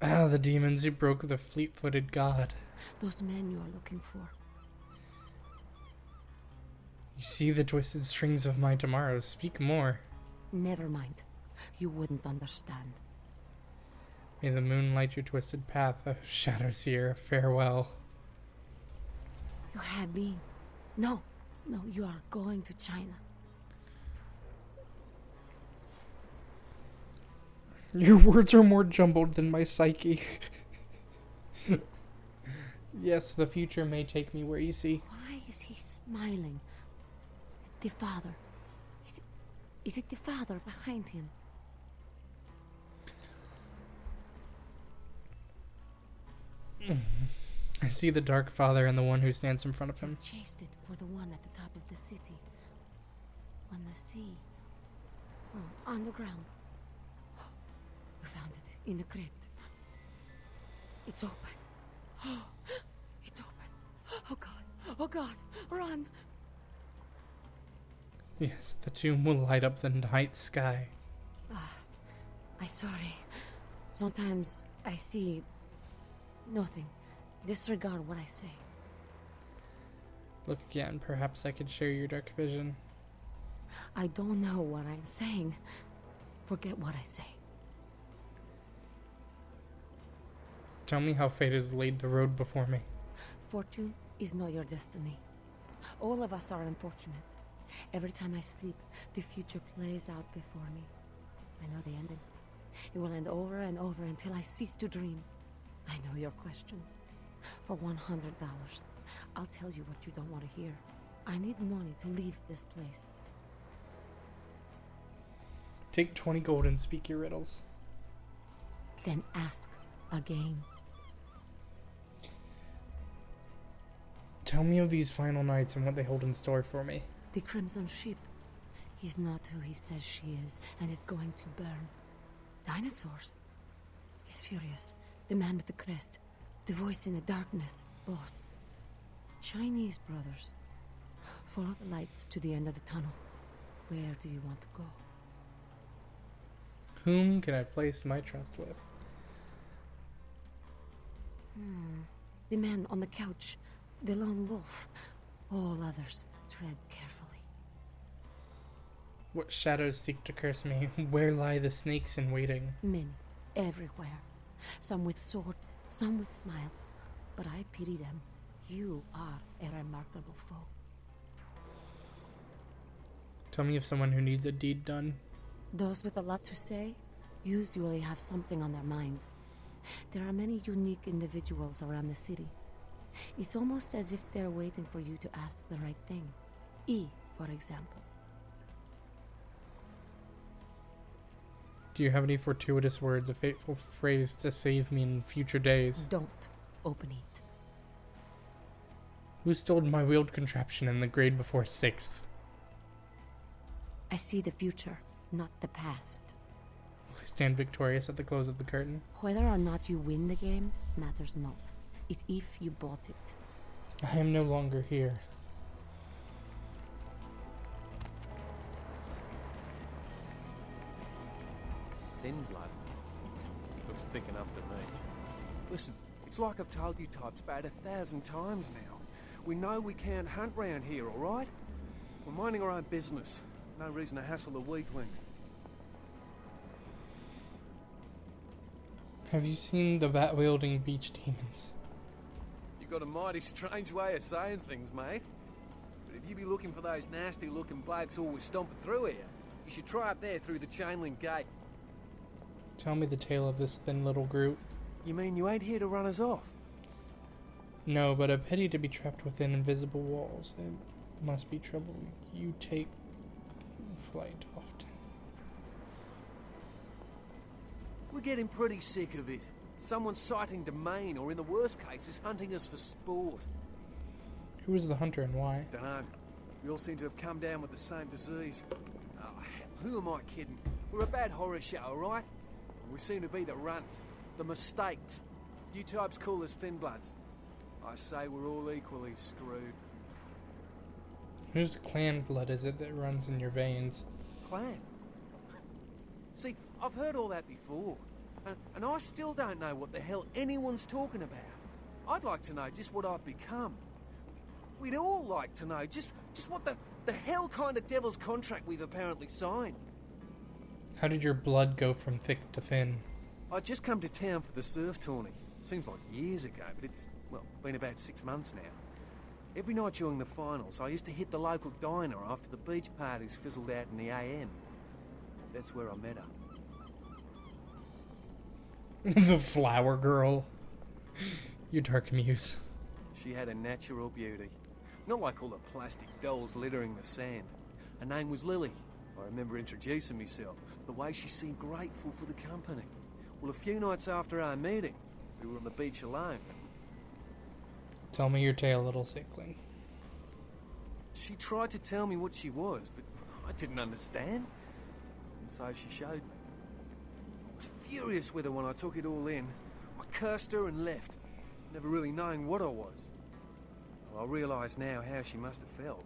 Ah, the demons who broke the fleet-footed god. Those men you are looking for. You see the twisted strings of my tomorrows. Speak more. Never mind. You wouldn't understand. May the moon light your twisted path, a shadow seer. Farewell. You have been. No, you are going to China. Your words are more jumbled than my psyche. Yes, the future may take me where you see. Why is he smiling? The father. Is it the father behind him? I see the Dark Father and the one who stands in front of him. Chased it for the one at the top of the city. On the sea. Oh, on the ground. We found it in the crypt. It's open. Oh, it's open. Oh God. Oh God. Run. Yes, the tomb will light up the night sky. I'm sorry. Sometimes I see Nothing. Disregard what I say. Look again. Perhaps I could share your dark vision. I don't know what I'm saying. Forget what I say. Tell me how fate has laid the road before me. Fortune is not your destiny. All of us are unfortunate. Every time I sleep, the future plays out before me. I know the ending. It will end over and over until I cease to dream. I know your questions. For $100, I'll tell you what you don't want to hear. I need money to leave this place. Take 20 gold and speak your riddles. Then ask again. Tell me of these final nights and what they hold in store for me. The Crimson Ship. He's not who he says she is, and is going to burn. Dinosaurs. He's furious. The man with the crest. The voice in the darkness. Boss. Chinese brothers. Follow the lights to the end of the tunnel. Where do you want to go? Whom can I place my trust with? The man on the couch. The lone wolf. All others, tread carefully. What shadows seek to curse me? Where lie the snakes in waiting? Many. Everywhere. Some with swords, some with smiles. But I pity them. You are a remarkable foe. Tell me of someone who needs a deed done. Those with a lot to say usually have something on their mind. There are many unique individuals around the city. It's almost as if they're waiting for you to ask the right thing. E, for example. Do you have any fortuitous words, a fateful phrase to save me in future days? Don't open it. Who stole my wheeled contraption in the grade before 6th? I see the future, not the past. Will I stand victorious at the close of the curtain? Whether or not you win the game matters not. It's if you bought it. I am no longer here. Thin blood. Looks thick enough to me. Listen, it's like I've told you types about 1,000 times now. We know we can't hunt round here, alright? We're minding our own business. No reason to hassle the weaklings. Have you seen the bat-wielding beach demons? You got a mighty strange way of saying things, mate. But if you be looking for those nasty-looking blokes always stomping through here, you should try up there through the chain-link gate. Tell me the tale of this thin little Groot. You mean you ain't here to run us off? No, but a pity to be trapped within invisible walls. It must be trouble. You take flight often. We're getting pretty sick of it. Someone's sighting domain, or in the worst cases, hunting us for sport. Who is the hunter and why? Dunno. We all seem to have come down with the same disease. Oh, hell, who am I kidding? We're a bad horror show, alright? We seem to be the runts, the mistakes. You types call us thin bloods. I say we're all equally screwed. Whose clan blood is it that runs in your veins? Clan? See, I've heard all that before. And I still don't know what the hell anyone's talking about. I'd like to know just what I've become. We'd all like to know just what the hell kind of devil's contract we've apparently signed. How did your blood go from thick to thin? I'd just come to town for the surf tourney. Seems like years ago, but it's, well, been about 6 months now. Every night during the finals, I used to hit the local diner after the beach parties fizzled out in the AM. That's where I met her. The flower girl. Your dark muse. She had a natural beauty. Not like all the plastic dolls littering the sand. Her name was Lily. I remember introducing myself. The way she seemed grateful for the company. Well, a few nights after our meeting, we were on the beach alone. Tell me your tale, little sickling. She tried to tell me what she was, but I didn't understand. And so she showed me. I was furious with her when I took it all in. I cursed her and left, never really knowing what I was. Well, I realise now how she must have felt.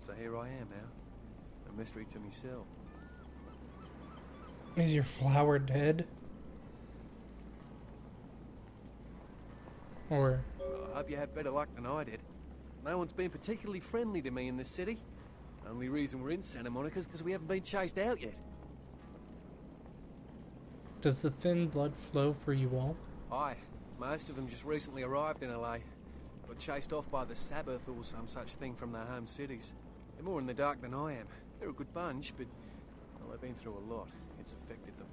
So here I am now, a mystery to myself. Is your flower dead? Or... Well, I hope you had better luck than I did. No one's been particularly friendly to me in this city. Only reason we're in Santa Monica is because we haven't been chased out yet. Does the thin blood flow for you all? Aye. Most of them just recently arrived in LA. Got chased off by the Sabbath or some such thing from their home cities. They're more in the dark than I am. They're a good bunch, but well, they've been through a lot. It's affected them.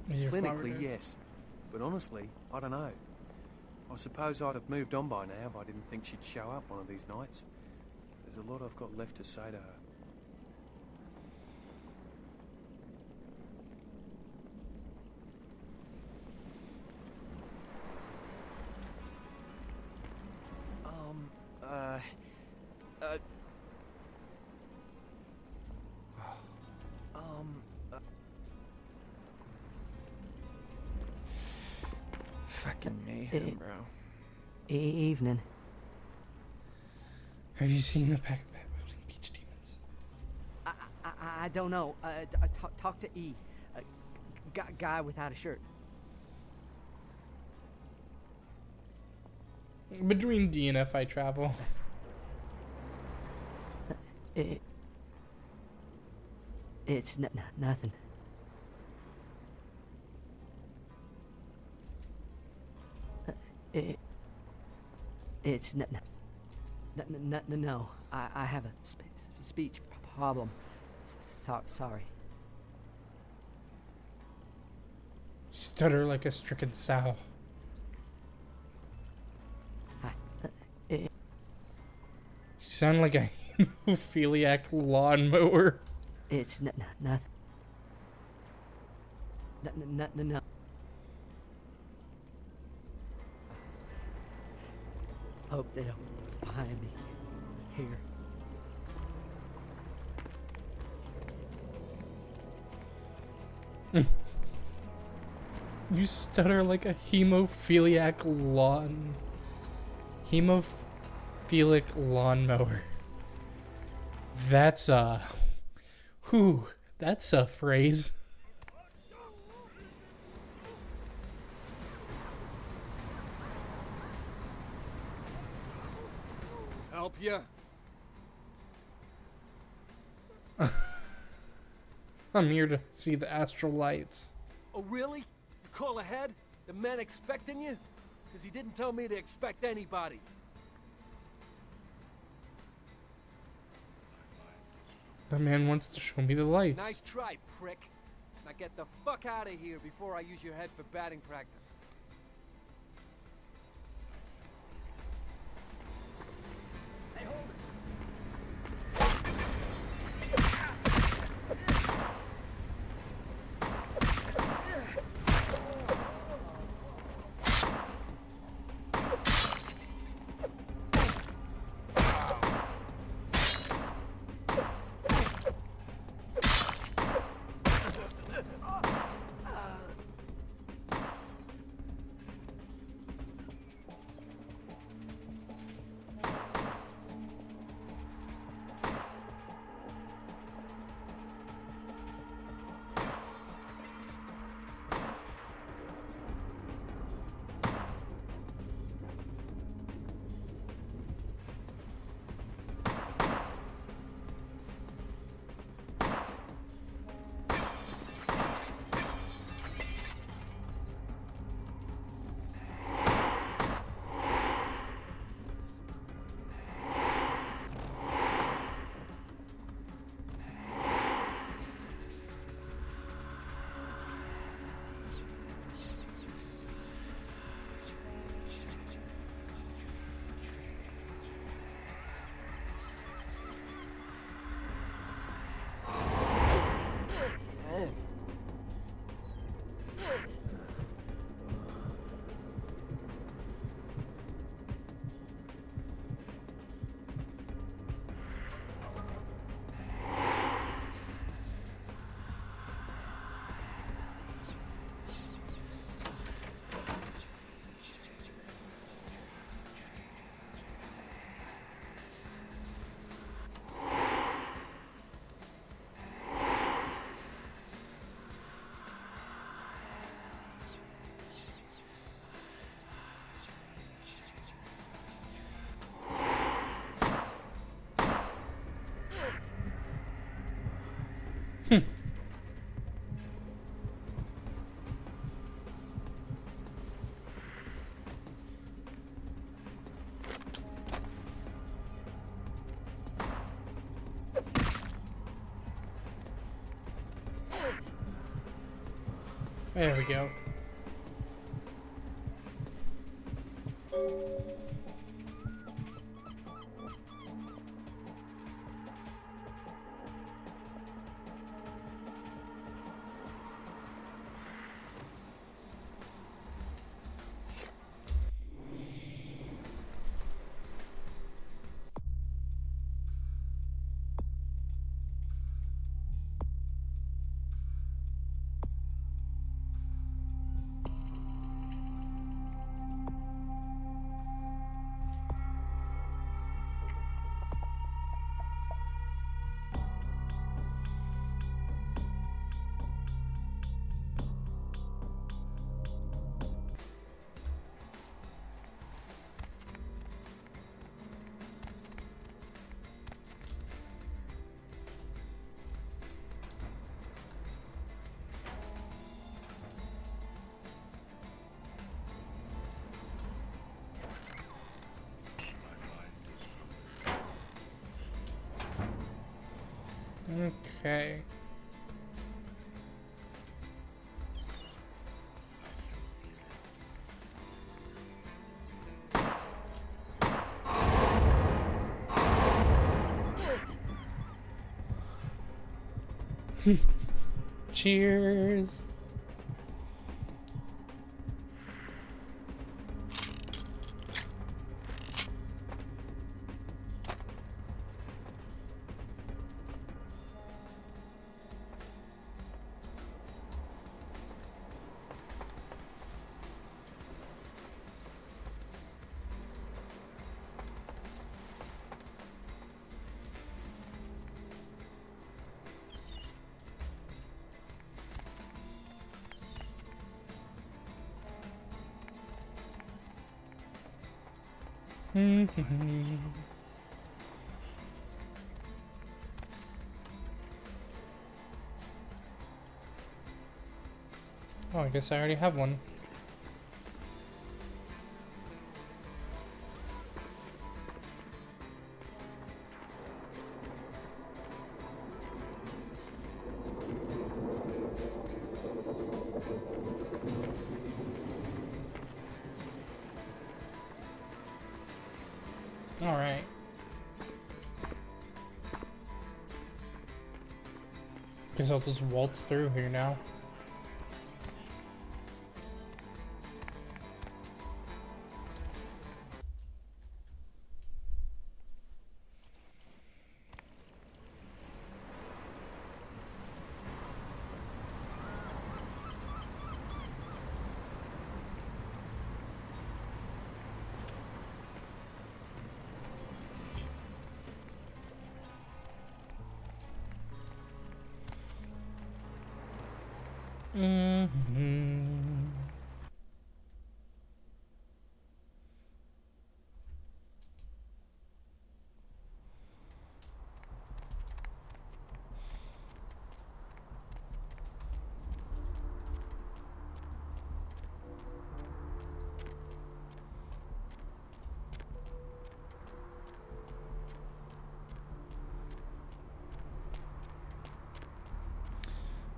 Is your father Clinically, dead? yes. But honestly, I don't know. I suppose I'd have moved on by now if I didn't think she'd show up one of these nights. There's a lot I've got left to say to her. Fucking mayhem, bro. Evening. Have you seen the pack of building beach demons? I don't know. Talk to E. Guy without a shirt. Between D and F I travel. It's nothing. It's no. I have a speech problem. Sorry. Stutter like a stricken sow. You sound like a hemophiliac lawnmower. It's nothing. No. Hope they don't find me here. You stutter like a hemophiliac lawnmower. That's that's a phrase. Help you? I'm here to see the astral lights. Oh, really? You call ahead? The man expecting you? Because he didn't tell me to expect anybody. The man wants to show me the lights. Nice try, prick. Now get the fuck out of here before I use your head for batting practice. There we go. Okay. Cheers. Oh, I guess I already have one. All right. Guess I'll just waltz through here now.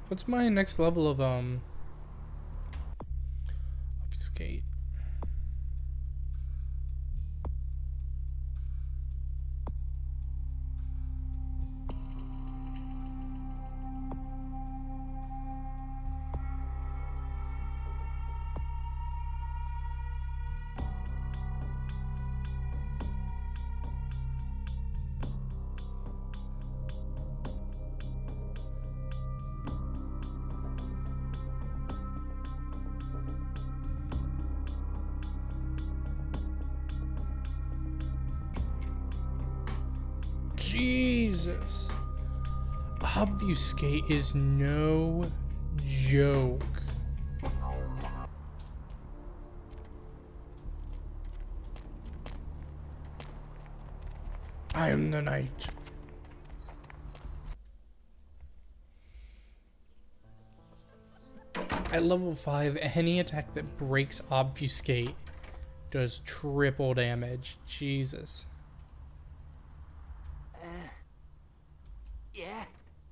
What's my next level of obfuscate? Jesus. Obfuscate is no joke. I am the knight. At level 5, any attack that breaks Obfuscate does triple damage. Jesus. Yeah?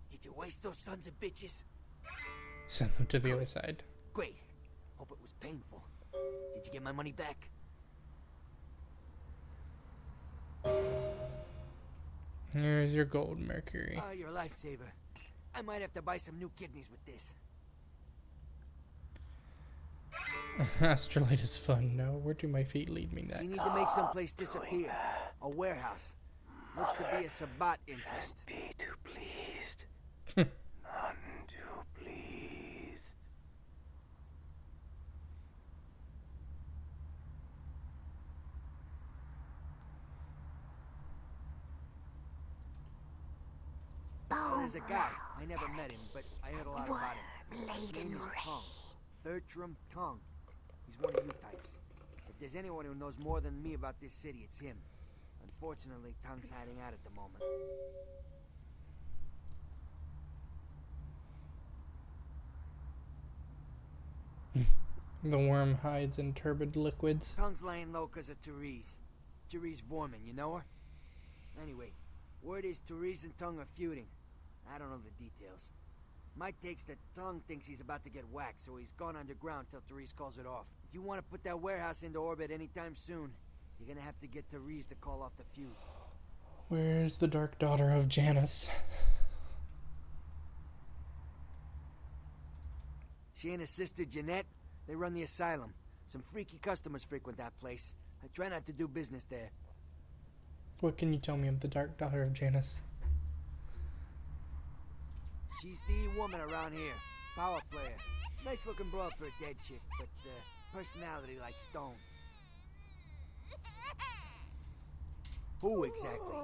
Did you waste those sons of bitches? Send them to the other side. Great. Hope it was painful. Did you get my money back? Here's your gold, Mercury. Oh, you're a lifesaver. I might have to buy some new kidneys with this. Astrolite is fun. No, where do my feet lead me next? You need to make someplace disappear. A warehouse. Looks to be a Sabbat interest. I'd be too pleased. None too pleased. There's a guy. I never met him, but I heard a lot about him. His name is Tongue. Bertram Tongue. He's one of you types. If there's anyone who knows more than me about this city, it's him. Unfortunately, Tongue's hiding out at the moment. The worm hides in turbid liquids. Tongue's laying low because of Therese. Therese Vorman, you know her? Anyway, word is Therese and Tongue are feuding. I don't know the details. My take's that Tongue thinks he's about to get whacked, so he's gone underground till Therese calls it off. If you want to put that warehouse into orbit anytime soon, you're gonna have to get Therese to call off the feud. Where's the dark daughter of Janus? She and her sister Jeanette, they run the asylum. Some freaky customers frequent that place. I try not to do business there. What can you tell me of the dark daughter of Janus? She's the woman around here. Power player. Nice looking broad for a dead chick, but personality like stone. Who exactly?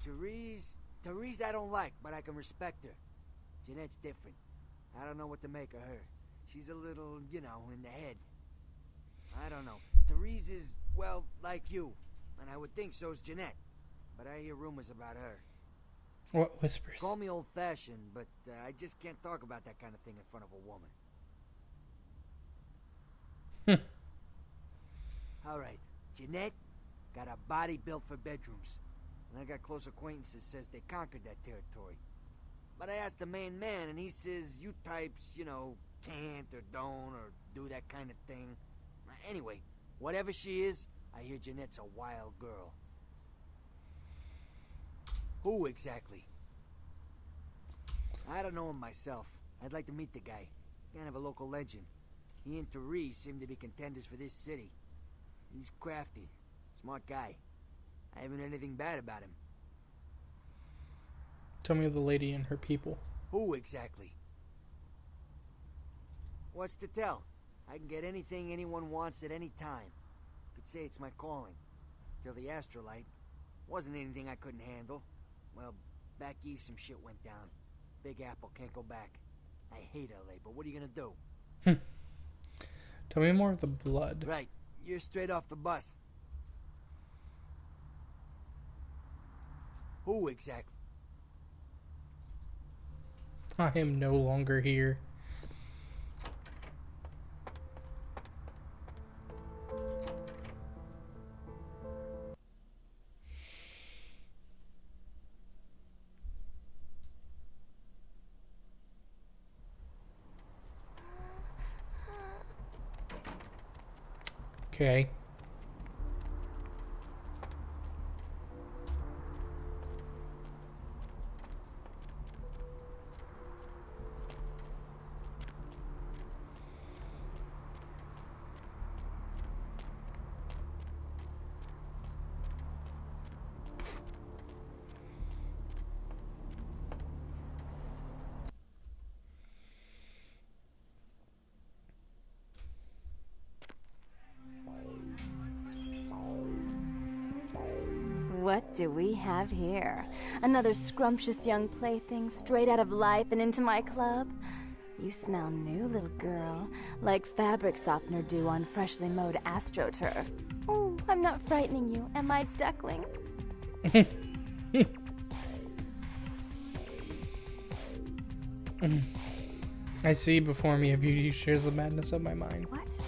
Therese I don't like, but I can respect her. Jeanette's different. I don't know what to make of her. She's a little, you know, in the head. I don't know. Therese is, well, like you. And I would think so's Jeanette. But I hear rumors about her. What whispers? Call me old-fashioned, but I just can't talk about that kind of thing in front of a woman. All right, Jeanette got a body built for bedrooms. And I got close acquaintances says they conquered that territory. But I asked the main man, and he says you types, you know, can't or don't or do that kind of thing. Anyway, whatever she is, I hear Jeanette's a wild girl. Who exactly? I don't know him myself. I'd like to meet the guy. Kind of a local legend. He and Therese seem to be contenders for this city. He's crafty. Smart guy. I haven't heard anything bad about him. Tell me of the lady and her people. Who exactly? What's to tell? I can get anything anyone wants at any time. Could say it's my calling. Till the Astrolite. Wasn't anything I couldn't handle. Well, back east some shit went down. Big Apple can't go back. I hate LA, but what are you gonna do? Tell me more of the blood. Right. You're straight off the bus. Who exactly? I am no longer here. Okay. What do we have here? Another scrumptious young plaything straight out of life and into my club? You smell new, little girl, like fabric softener dew on freshly mowed AstroTurf. Oh, I'm not frightening you, am I, duckling? I see before me a beauty who shares the madness of my mind. What?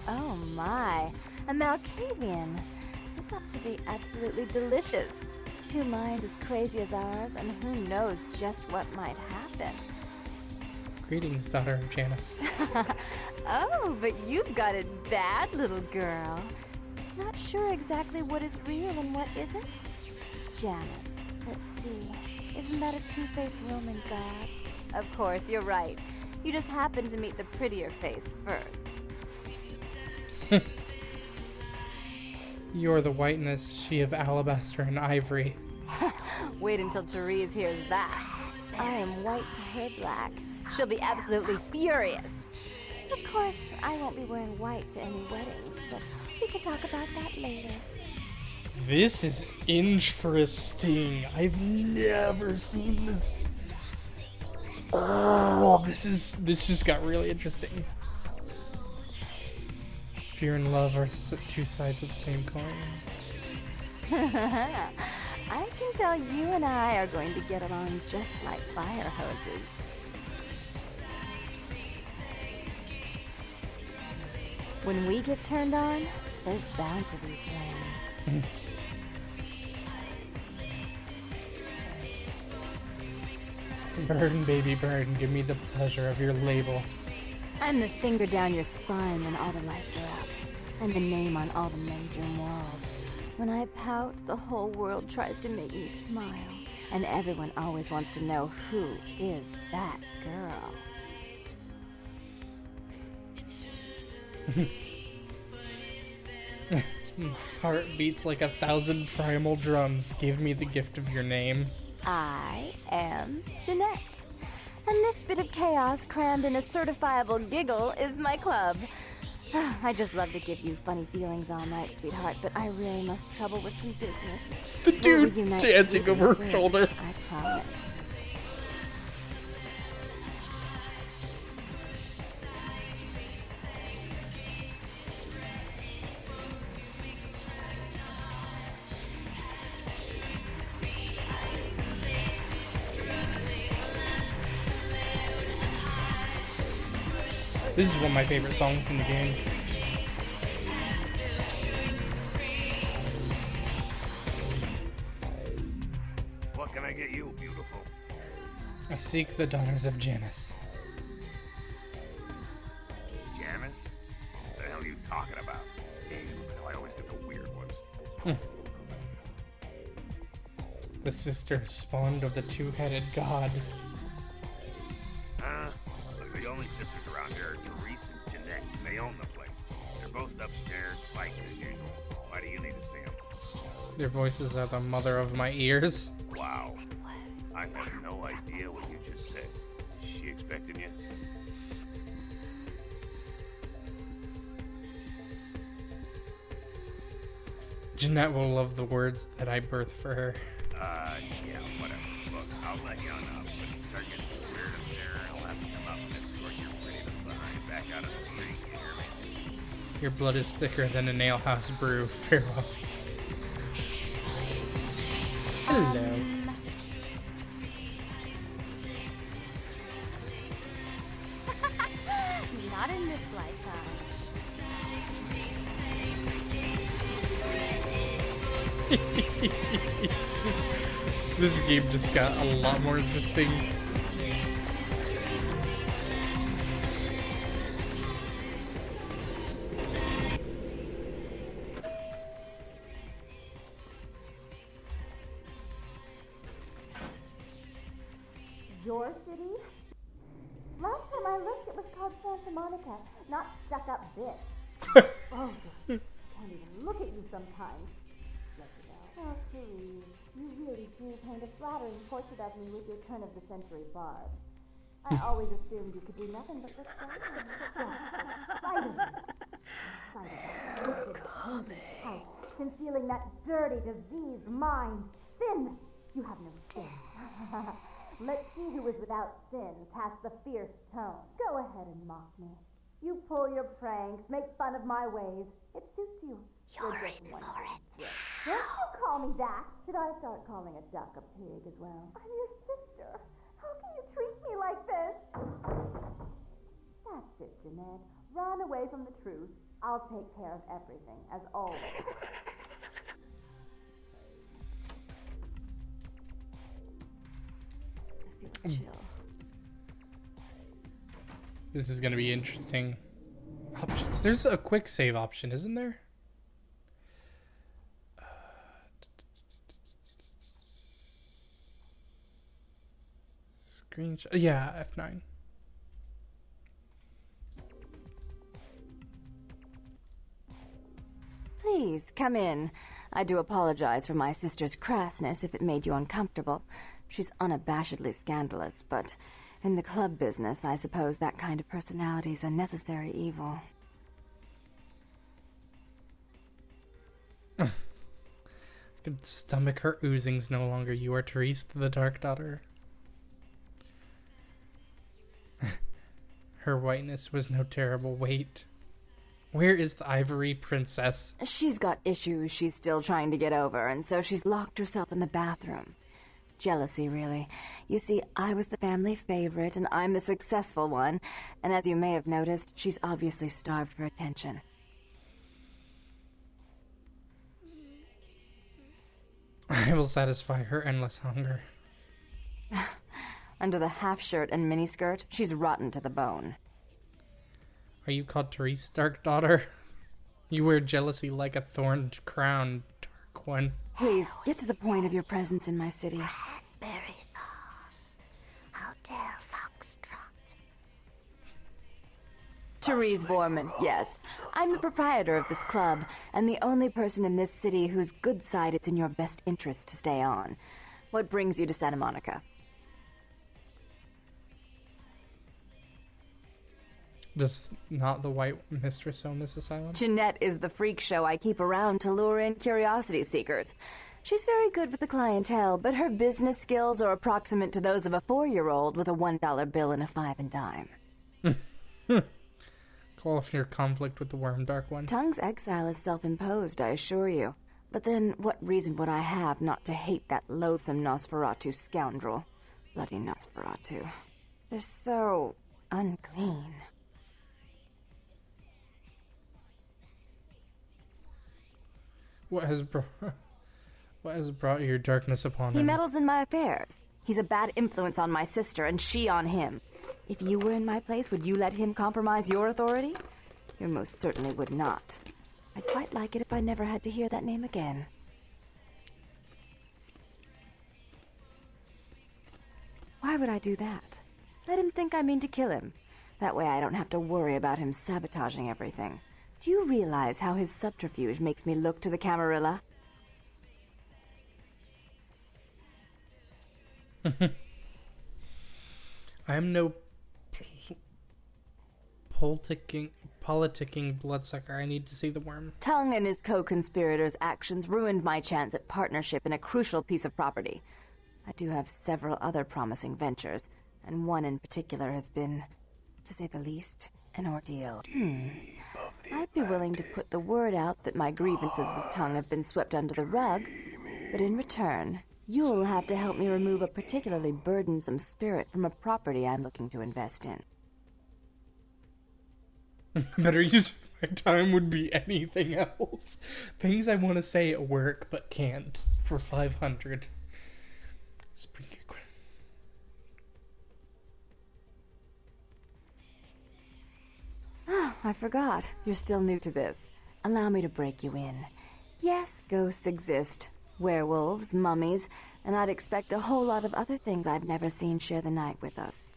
Oh my, a Malkavian. This ought to be absolutely delicious. Two minds as crazy as ours, and who knows just what might happen. Greetings, daughter of Janus. Oh, but you've got it bad, little girl. Not sure exactly what is real and what isn't? Janus, let's see. Isn't that a two-faced Roman god? Of course, you're right. You just happened to meet the prettier face first. You're the whiteness, she of alabaster and ivory. Wait until Therese hears that. I am white to her black. She'll be absolutely furious. Of course, I won't be wearing white to any weddings, but we can talk about that later. This is interesting. I've never seen this. Oh, this just got really interesting. Fear and love are two sides of the same coin. I can tell you and I are going to get along just like fire hoses. When we get turned on, there's bound to be flames. Burn, baby, burn. Give me the pleasure of your label. I'm the finger down your spine when all the lights are out, and the name on all the men's room walls. When I pout, the whole world tries to make me smile, and everyone always wants to know who is that girl. My heart beats like 1,000 primal drums. Give me the gift of your name. I am Jeanette. And this bit of chaos crammed in a certifiable giggle is my club. I just love to give you funny feelings all night, sweetheart, but I really must trouble with some business. The dude dancing over her shoulder. I promise. This is one of my favorite songs in the game. What can I get you, beautiful? I seek the daughters of Janus. Janus? What the hell are you talking about? Damn, I always get the weird ones. The sisters spawned of the two-headed god. Look, the only sisters around here are Therese and Jeanette. They own the place. They're both upstairs, fighting as usual. Why do you need to see them? Their voices are the mother of my ears. Wow. I have no idea what you just said. Is she expecting you? Jeanette will love the words that I birth for her. Yeah, whatever. Look, I'll let you on up, but if you start getting too weird up there, I'll have to come up and escort your pretty little behind back out of the street, you hear me? Your blood is thicker than a nailhouse brew. Farewell. Hello. Not in this lifetime. This game just got a lot more interesting. Your city? Last time I looked, it was called Santa Monica, not stuck-up bitch. Oh, I can't even look at you sometimes. Oh, Therese, you really do paint a flattering portrait of me with your turn-of-the-century barb. I always assumed you could do nothing but look fine. Concealing that dirty, diseased mind. Sin! You have no sin. Let's see who is without sin past the fierce tone. Go ahead and mock me. You pull your pranks, make fun of my ways. It suits you. You're just one big Don't you call me that. Should I start calling a duck a pig as well? I'm your sister. How can you treat me like this? That's it, Jeanette. Run away from the truth. I'll take care of everything, as always. I feel a chill. This is gonna be interesting. Options. There's a quick save option, isn't there? Screenshot. Yeah, F9. Please, come in. I do apologize for my sister's crassness if it made you uncomfortable. She's unabashedly scandalous, but in the club business, I suppose that kind of personality's a necessary evil. I could stomach her oozings no longer. You are Therese, the Dark Daughter. Her whiteness was no terrible weight. Where is the Ivory Princess? She's got issues she's still trying to get over, and so she's locked herself in the bathroom. Jealousy, really. You see, I was the family favorite, and I'm the successful one, and as you may have noticed, she's obviously starved for attention. I will satisfy her endless hunger. Under the half-shirt and miniskirt, she's rotten to the bone. Are you called Therese, Dark Daughter? You wear jealousy like a thorned crown, Dark One. Please, get to the point of your presence in my city. Berry sauce. Hotel Foxtrot. Therese Borman, yes. I'm the proprietor of this club, and the only person in this city whose good side it's in your best interest to stay on. What brings you to Santa Monica? Does not the White Mistress own this asylum? Jeanette is the freak show I keep around to lure in curiosity seekers. She's very good with the clientele, but her business skills are approximate to those of a 4-year-old with a $1 bill and a 5 and dime. Call off your conflict with the Worm, Dark One. Tung's exile is self-imposed, I assure you. But then, what reason would I have not to hate that loathsome Nosferatu scoundrel? Bloody Nosferatu. They're so unclean. What has brought your darkness upon him? He meddles in my affairs. He's a bad influence on my sister, and she on him. If you were in my place, would you let him compromise your authority? You most certainly would not. I'd quite like it if I never had to hear that name again. Why would I do that? Let him think I mean to kill him. That way I don't have to worry about him sabotaging everything. Do you realize how his subterfuge makes me look to the Camarilla? I am no politicking bloodsucker. I need to see the Worm. Tung and his co-conspirators' actions ruined my chance at partnership in a crucial piece of property. I do have several other promising ventures, and one in particular has been, to say the least, an ordeal. I'd be willing to put the word out that my grievances with Tung have been swept under the rug, but in return, you'll have to help me remove a particularly burdensome spirit from a property I'm looking to invest in. Better use of my time would be anything else. Things I want to say at work but can't for 500. Spring Christmas. Oh, I forgot. You're still new to this. Allow me to break you in. Yes, ghosts exist. Werewolves, mummies, and I'd expect a whole lot of other things I've never seen share the night with us.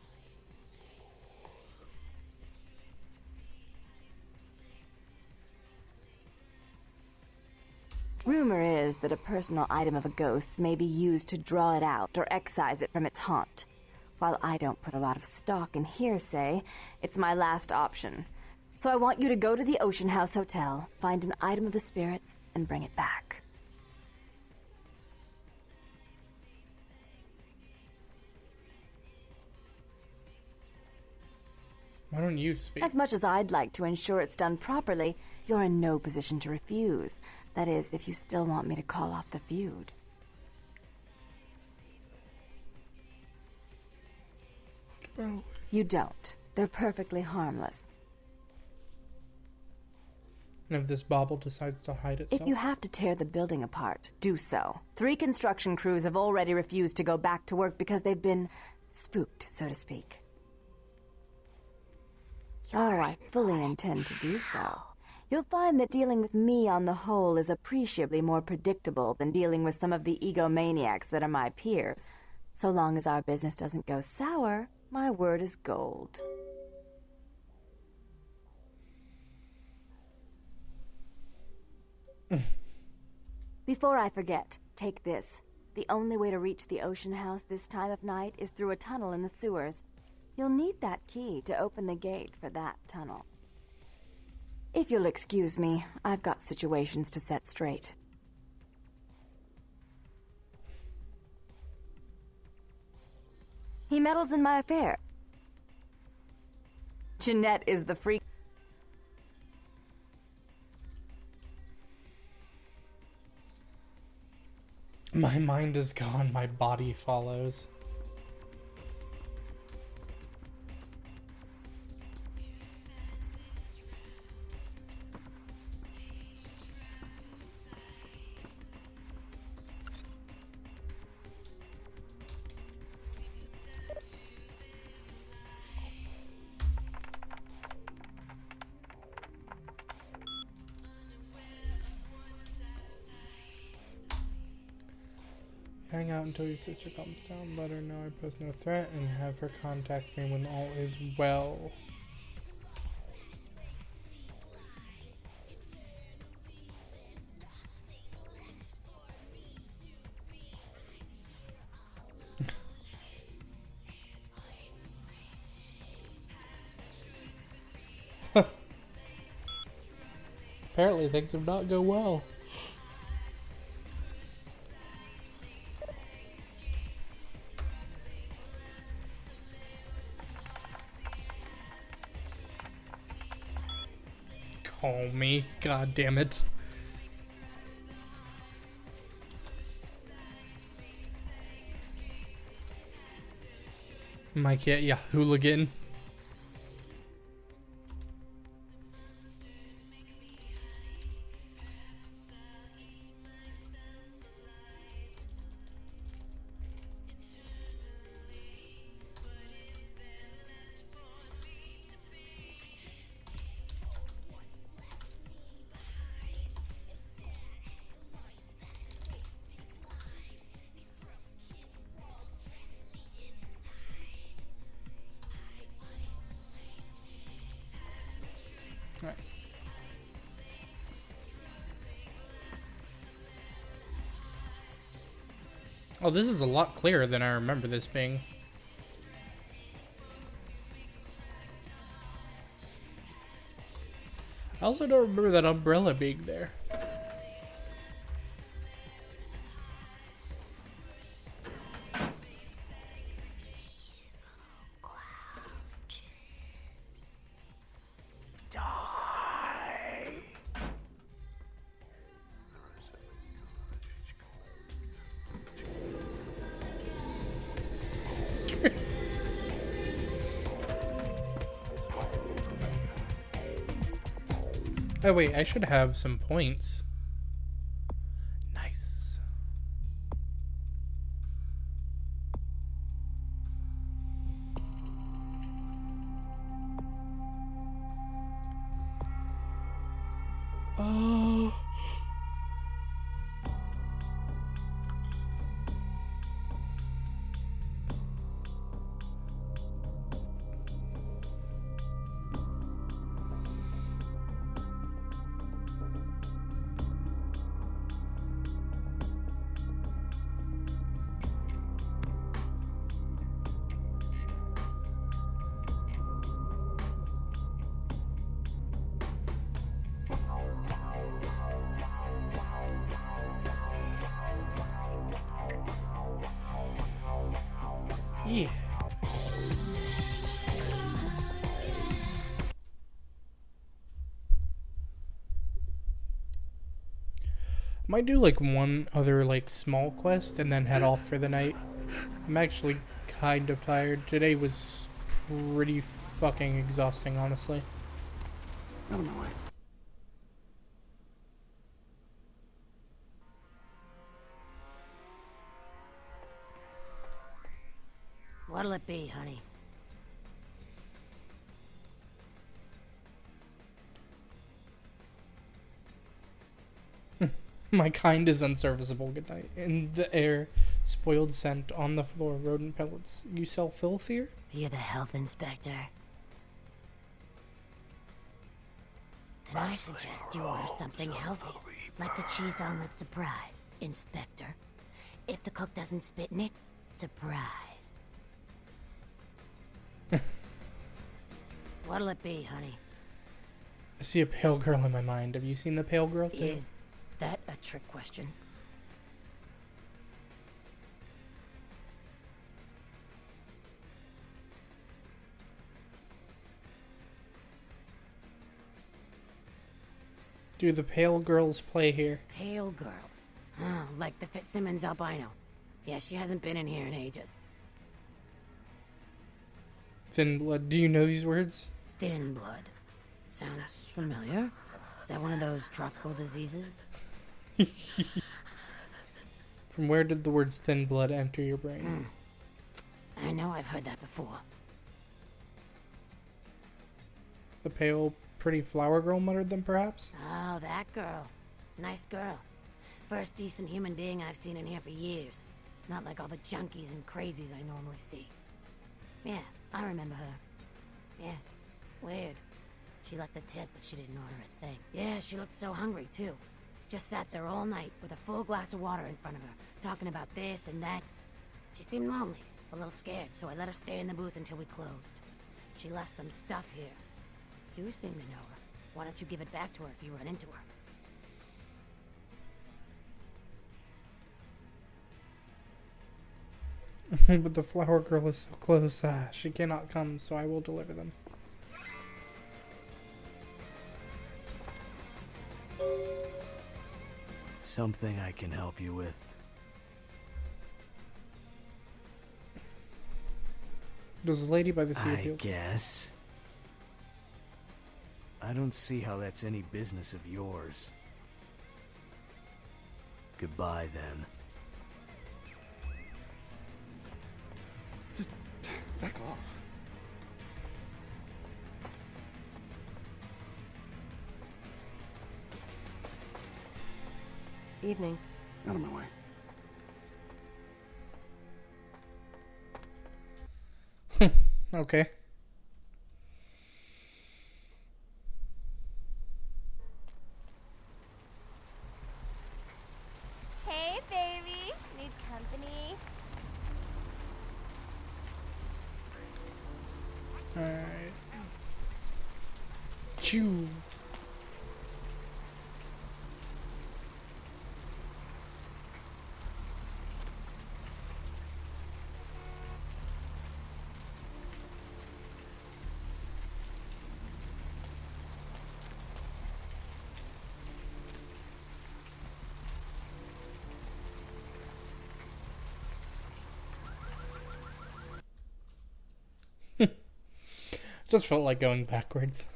Rumor is that a personal item of a ghost may be used to draw it out or excise it from its haunt. While I don't put a lot of stock in hearsay, it's my last option. So I want you to go to the Ocean House Hotel, find an item of the spirits, and bring it back. Why don't you speak? As much as I'd like to ensure it's done properly, you're in no position to refuse. That is, if you still want me to call off the feud. Well, you don't. They're perfectly harmless. And if this bauble decides to hide itself? If you have to tear the building apart, do so. 3 construction crews have already refused to go back to work because they've been spooked, so to speak. Oh, I fully intend to do so. You'll find that dealing with me on the whole is appreciably more predictable than dealing with some of the egomaniacs that are my peers. So long as our business doesn't go sour, my word is gold. Before I forget, take this. The only way to reach the Ocean House this time of night is through a tunnel in the sewers. You'll need that key to open the gate for that tunnel. If you'll excuse me, I've got situations to set straight. He meddles in my affair. Jeanette is the freak. My mind is gone, my body follows. Hang out until your sister comes down. Let her know I pose no threat and have her contact me when all is well. Apparently things have not go well. Call me, god damn it. Mike, yeah, hooligan. Right. Oh, this is a lot clearer than I remember this being. I also don't remember that umbrella being there. Oh wait, I should have some points. Nice. Oh. Yeah. Might do like one other like small quest and then head off for the night. I'm actually kind of tired. Today was pretty fucking exhausting, honestly. Out of my way. What'll it be, honey? My kind is unserviceable. Good night. In the air, spoiled scent on the floor, rodent pellets. You sell filth here? You're the health inspector. Then I suggest you order something healthy, like the cheese omelet surprise, Inspector. If the cook doesn't spit in it, surprise. What'll it be, honey? I see a pale girl in my mind. Have you seen the pale girl too? Is that a trick question? Do the pale girls play here? Pale girls. Oh, like the Fitzsimmons albino. Yeah, she hasn't been in here in ages. Thin blood. Do you know these words? Thin blood. Sounds familiar. Is that one of those tropical diseases? From where did the words thin blood enter your brain? I know I've heard that before. The pale, pretty flower girl muttered them, perhaps? Oh, that girl. Nice girl. First decent human being I've seen in here for years. Not like all the junkies and crazies I normally see. Yeah, I remember her. Yeah, weird. She left a tip, but she didn't order a thing. Yeah, she looked so hungry, too. Just sat there all night with a full glass of water in front of her, talking about this and that. She seemed lonely, a little scared, so I let her stay in the booth until we closed. She left some stuff here. You seem to know her. Why don't you give it back to her if you run into her? But the flower girl is so close. She cannot come, so I will deliver them. Something I can help you with. Does the lady by the sea appeal? I guess. I don't see how that's any business of yours. Goodbye, then. Just back off. Evening. Out of my way. Okay. Hey, baby. Need company? Alright. Chew. Just felt like going backwards.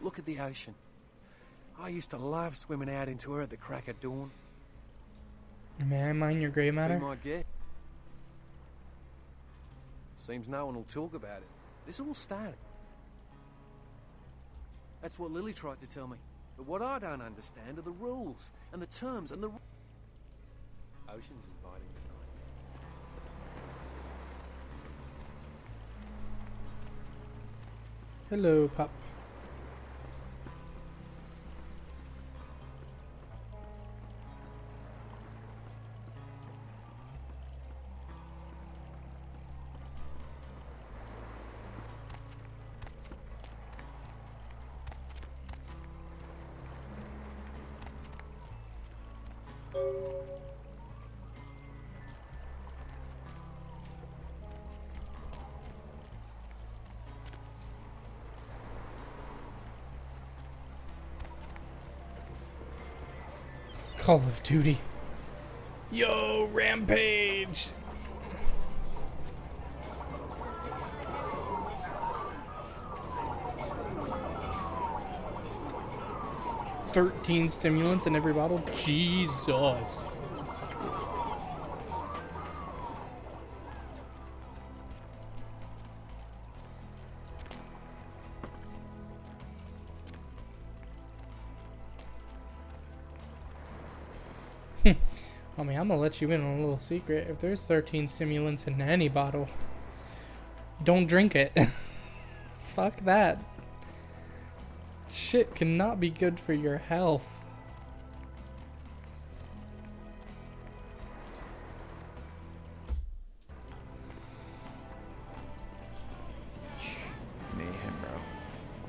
Look at the ocean. I used to love swimming out into her at the crack of dawn. May I mind your grey matter? Be my guest. Seems no one will talk about it. This all started. That's what Lily tried to tell me. But what I don't understand are the rules and the terms and the... Ocean's inviting tonight. Hello, pup. Call of Duty. Yo, Rampage! $13 stimulants in every bottle? Jesus. I mean, I'm gonna let you in on a little secret. If there's 13 stimulants in any bottle, don't drink it. Fuck that. Shit cannot be good for your health. Mayhem, bro.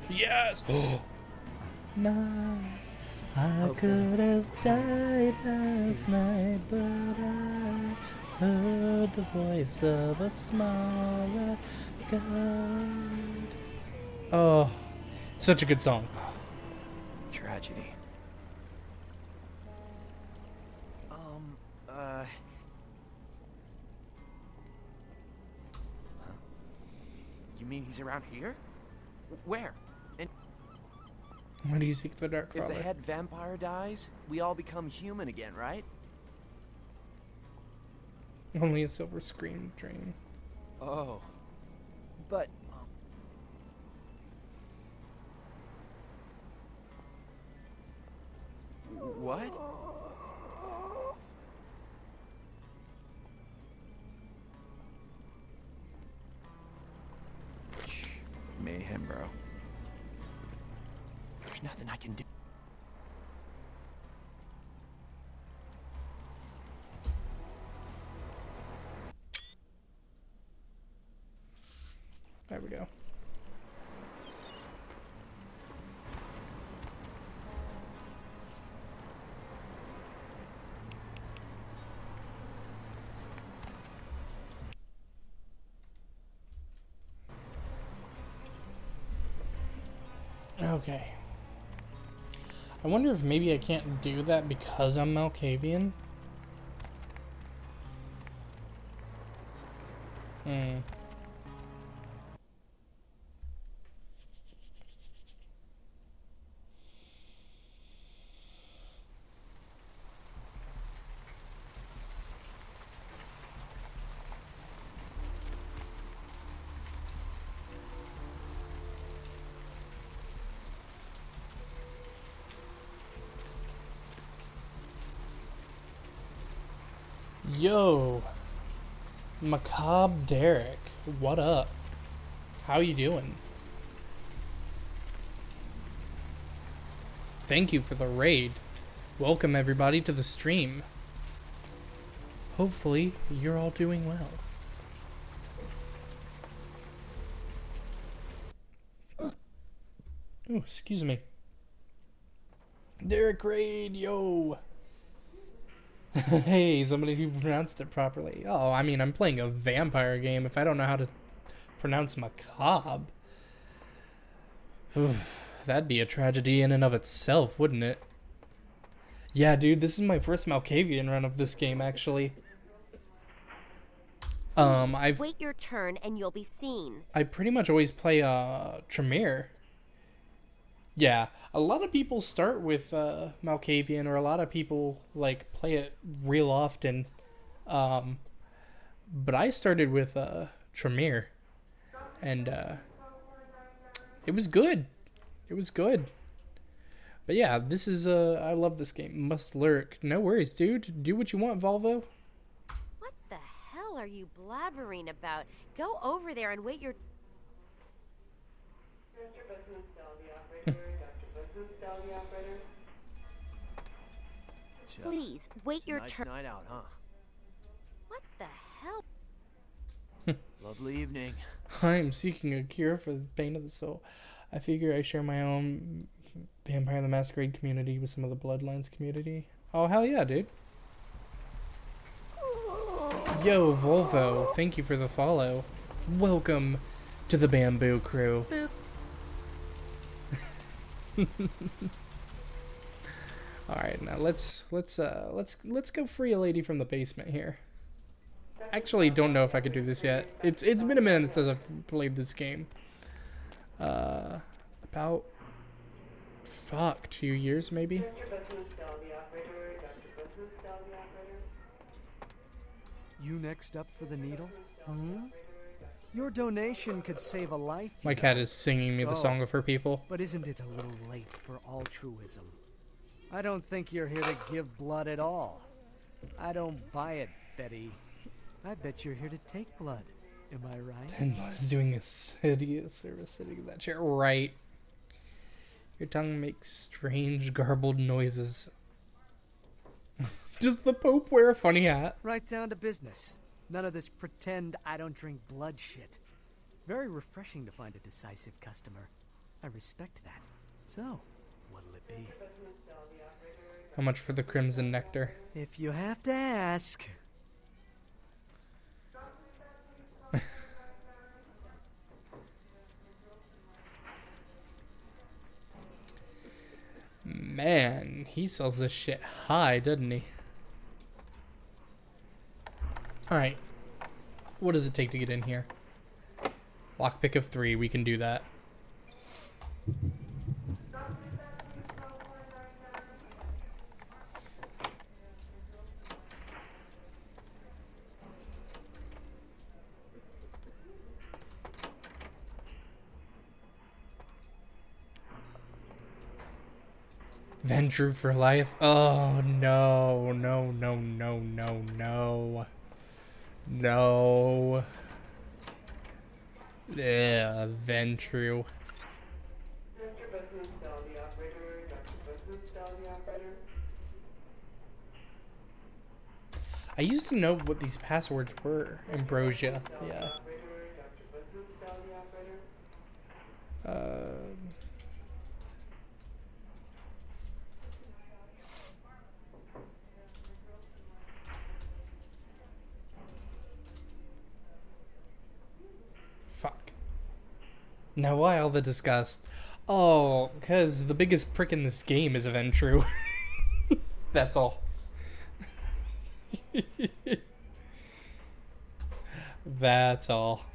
Yes! Nah, I could have died last night, but I heard the voice of a smaller God. Oh, such a good song. Tragedy. Huh? You mean he's around here? Where? And Why do you seek the Dark If Father? the head vampire dies, we all become human again, right? Only a silver screen drain. Oh. But... What? Shh. Mayhem, bro. There's nothing I can do. There we go. Okay. I wonder if maybe I can't do that because I'm Malkavian. Yo, Macabre Derek, what up? How you doing? Thank you for the raid. Welcome everybody to the stream. Hopefully you're all doing well. Oh, excuse me. Derek raid, yo. Hey, somebody who pronounced it properly. Oh, I mean, I'm playing a vampire game. If I don't know how to pronounce macabre, that'd be a tragedy in and of itself, wouldn't it? Yeah, dude, this is my first Malkavian run of this game, actually. I've Wait your turn and you'll be seen. I pretty much always play Tremere. Yeah, a lot of people start with Malkavian, or a lot of people like play it real often. But I started with Tremere, and it was good. It was good. But yeah, this is I love this game. Must lurk. No worries, dude. Do what you want, Volvo. What the hell are you blabbering about? Go over there and wait your... Please, wait your nice turn. Night out, huh? What the hell? Lovely evening. I'm seeking a cure for the pain of the soul. I figure I share my own Vampire the Masquerade community with some of the Bloodlines community. Oh, hell yeah, dude. Yo, Volvo, thank you for the follow. Welcome to the Bamboo Crew. All right, now let's go free a lady from the basement here. Actually, don't know if I could do this yet. It's been a minute since I've played this game. About 2 years maybe. You next up for the needle? Your donation could save a life. My cat is singing me the song of her people. But isn't it a little late for altruism? I don't think you're here to give blood at all. I don't buy it, Betty. I bet you're here to take blood. Am I right? And is doing a hideous service sitting in that chair. Right. Your tongue makes strange, garbled noises. Does the Pope wear a funny hat? Right down to business. None of this pretend I don't drink blood shit. Very refreshing to find a decisive customer. I respect that. So, what'll it be? How much for the Crimson Nectar? If you have to ask. Man, he sells this shit high, doesn't he? Alright. What does it take to get in here? Lockpick of 3, we can do that. Ventrue for life? Oh, no, no, no, no, no, no. No. Yeah, Ventrue. I used to know what these passwords were. Ambrosia, yeah. Fuck. Now why all the disgust? Oh, because the biggest prick in this game is Ventrue. That's all. That's all.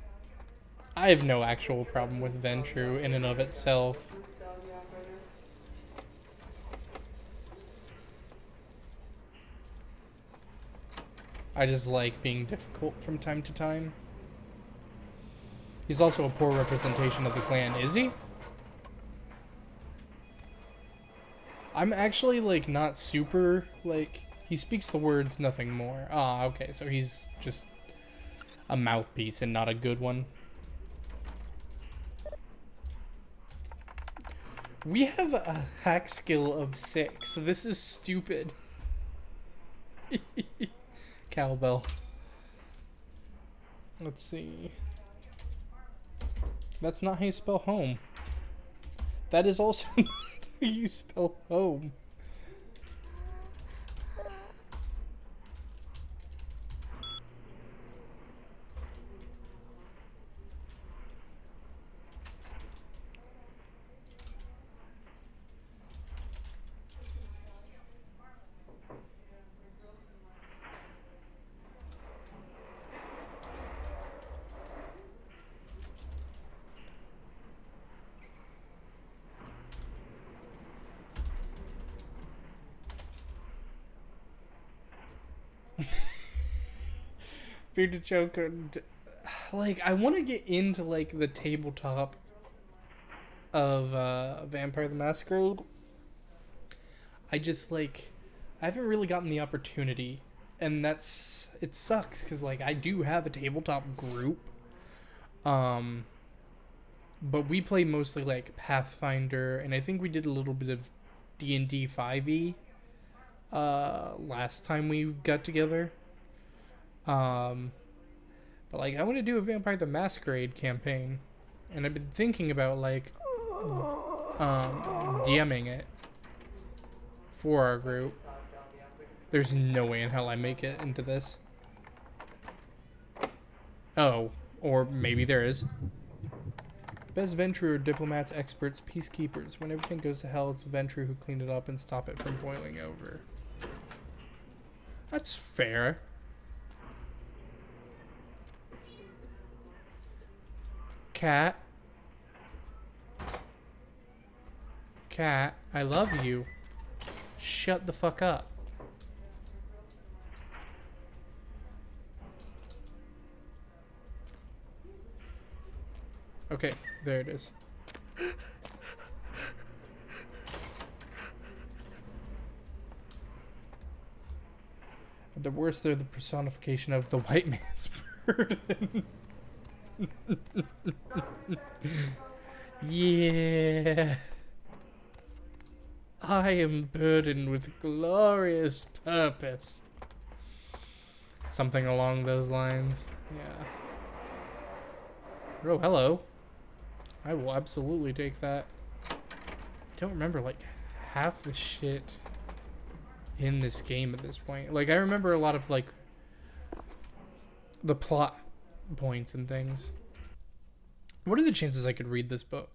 I have no actual problem with Ventrue in and of itself. I just like being difficult from time to time. He's also a poor representation of the clan, is he? I'm actually, like, not super, like, he speaks the words, nothing more. Ah, okay, so he's just a mouthpiece and not a good one. We have a hack skill of 6. This is stupid. Cowbell. Let's see. That's not how you spell home. That is also not how you spell home. Bearded Joker, like, I want to get into, like, the tabletop of Vampire the Masquerade. I just, like, I haven't really gotten the opportunity, and it sucks, because, like, I do have a tabletop group, but we play mostly, like, Pathfinder, and I think we did a little bit of D&D 5e last time we got together. But like, I want to do a Vampire the Masquerade campaign, and I've been thinking about, like, DMing it for our group. There's no way in hell I make it into this. Oh, or maybe there is. Best Ventrue are diplomats, experts, peacekeepers. When everything goes to hell, it's the Ventrue who cleaned it up and stop it from boiling over. That's fair. Cat. Cat, I love you. Shut the fuck up. Okay, there it is. At the worst, they're the personification of the white man's burden. Yeah. I am burdened with glorious purpose. Something along those lines. Yeah. Oh, hello. I will absolutely take that. I don't remember, like, half the shit in this game at this point. Like, I remember a lot of, like, the plot points and things. What are the chances I could read this book?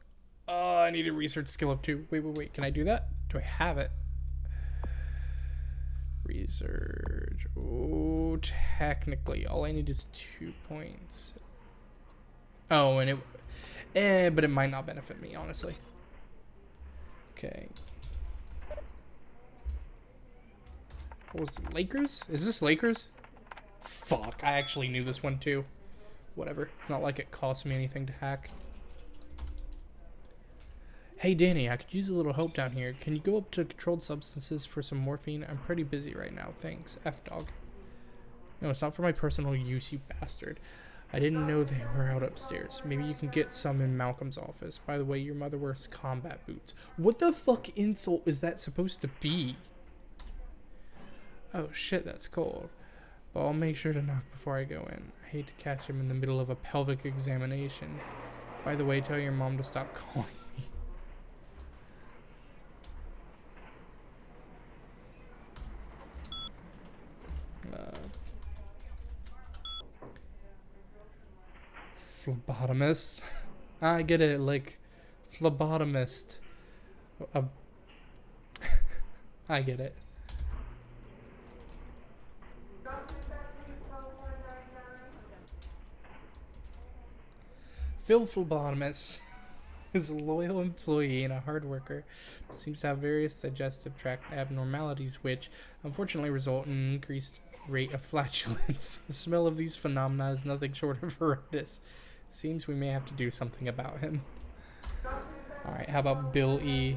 Oh, I need a research skill of 2. Wait. Can I do that? Do I have it? Research. Oh, technically, all I need is 2 points. Oh, and it... but it might not benefit me, honestly. Okay. What was it? Lakers? Is this Lakers? Fuck, I actually knew this one too. Whatever. It's not like it cost me anything to hack. Hey Danny, I could use a little help down here. Can you go up to Controlled Substances for some morphine? I'm pretty busy right now. Thanks. F-dog. No, it's not for my personal use, you bastard. I didn't know they were out upstairs. Maybe you can get some in Malcolm's office. By the way, your mother wears combat boots. What the fuck insult is that supposed to be? Oh shit, that's cold. But I'll make sure to knock before I go in. I hate to catch him in the middle of a pelvic examination. By the way, tell your mom to stop calling me. Phlebotomist. I get it, like phlebotomist. I get it. Phil Phlebotomist is a loyal employee and a hard worker, but seems to have various digestive tract abnormalities which unfortunately result in an increased rate of flatulence. The smell of these phenomena is nothing short of horrendous. Seems we may have to do something about him. Alright, how about Bill E?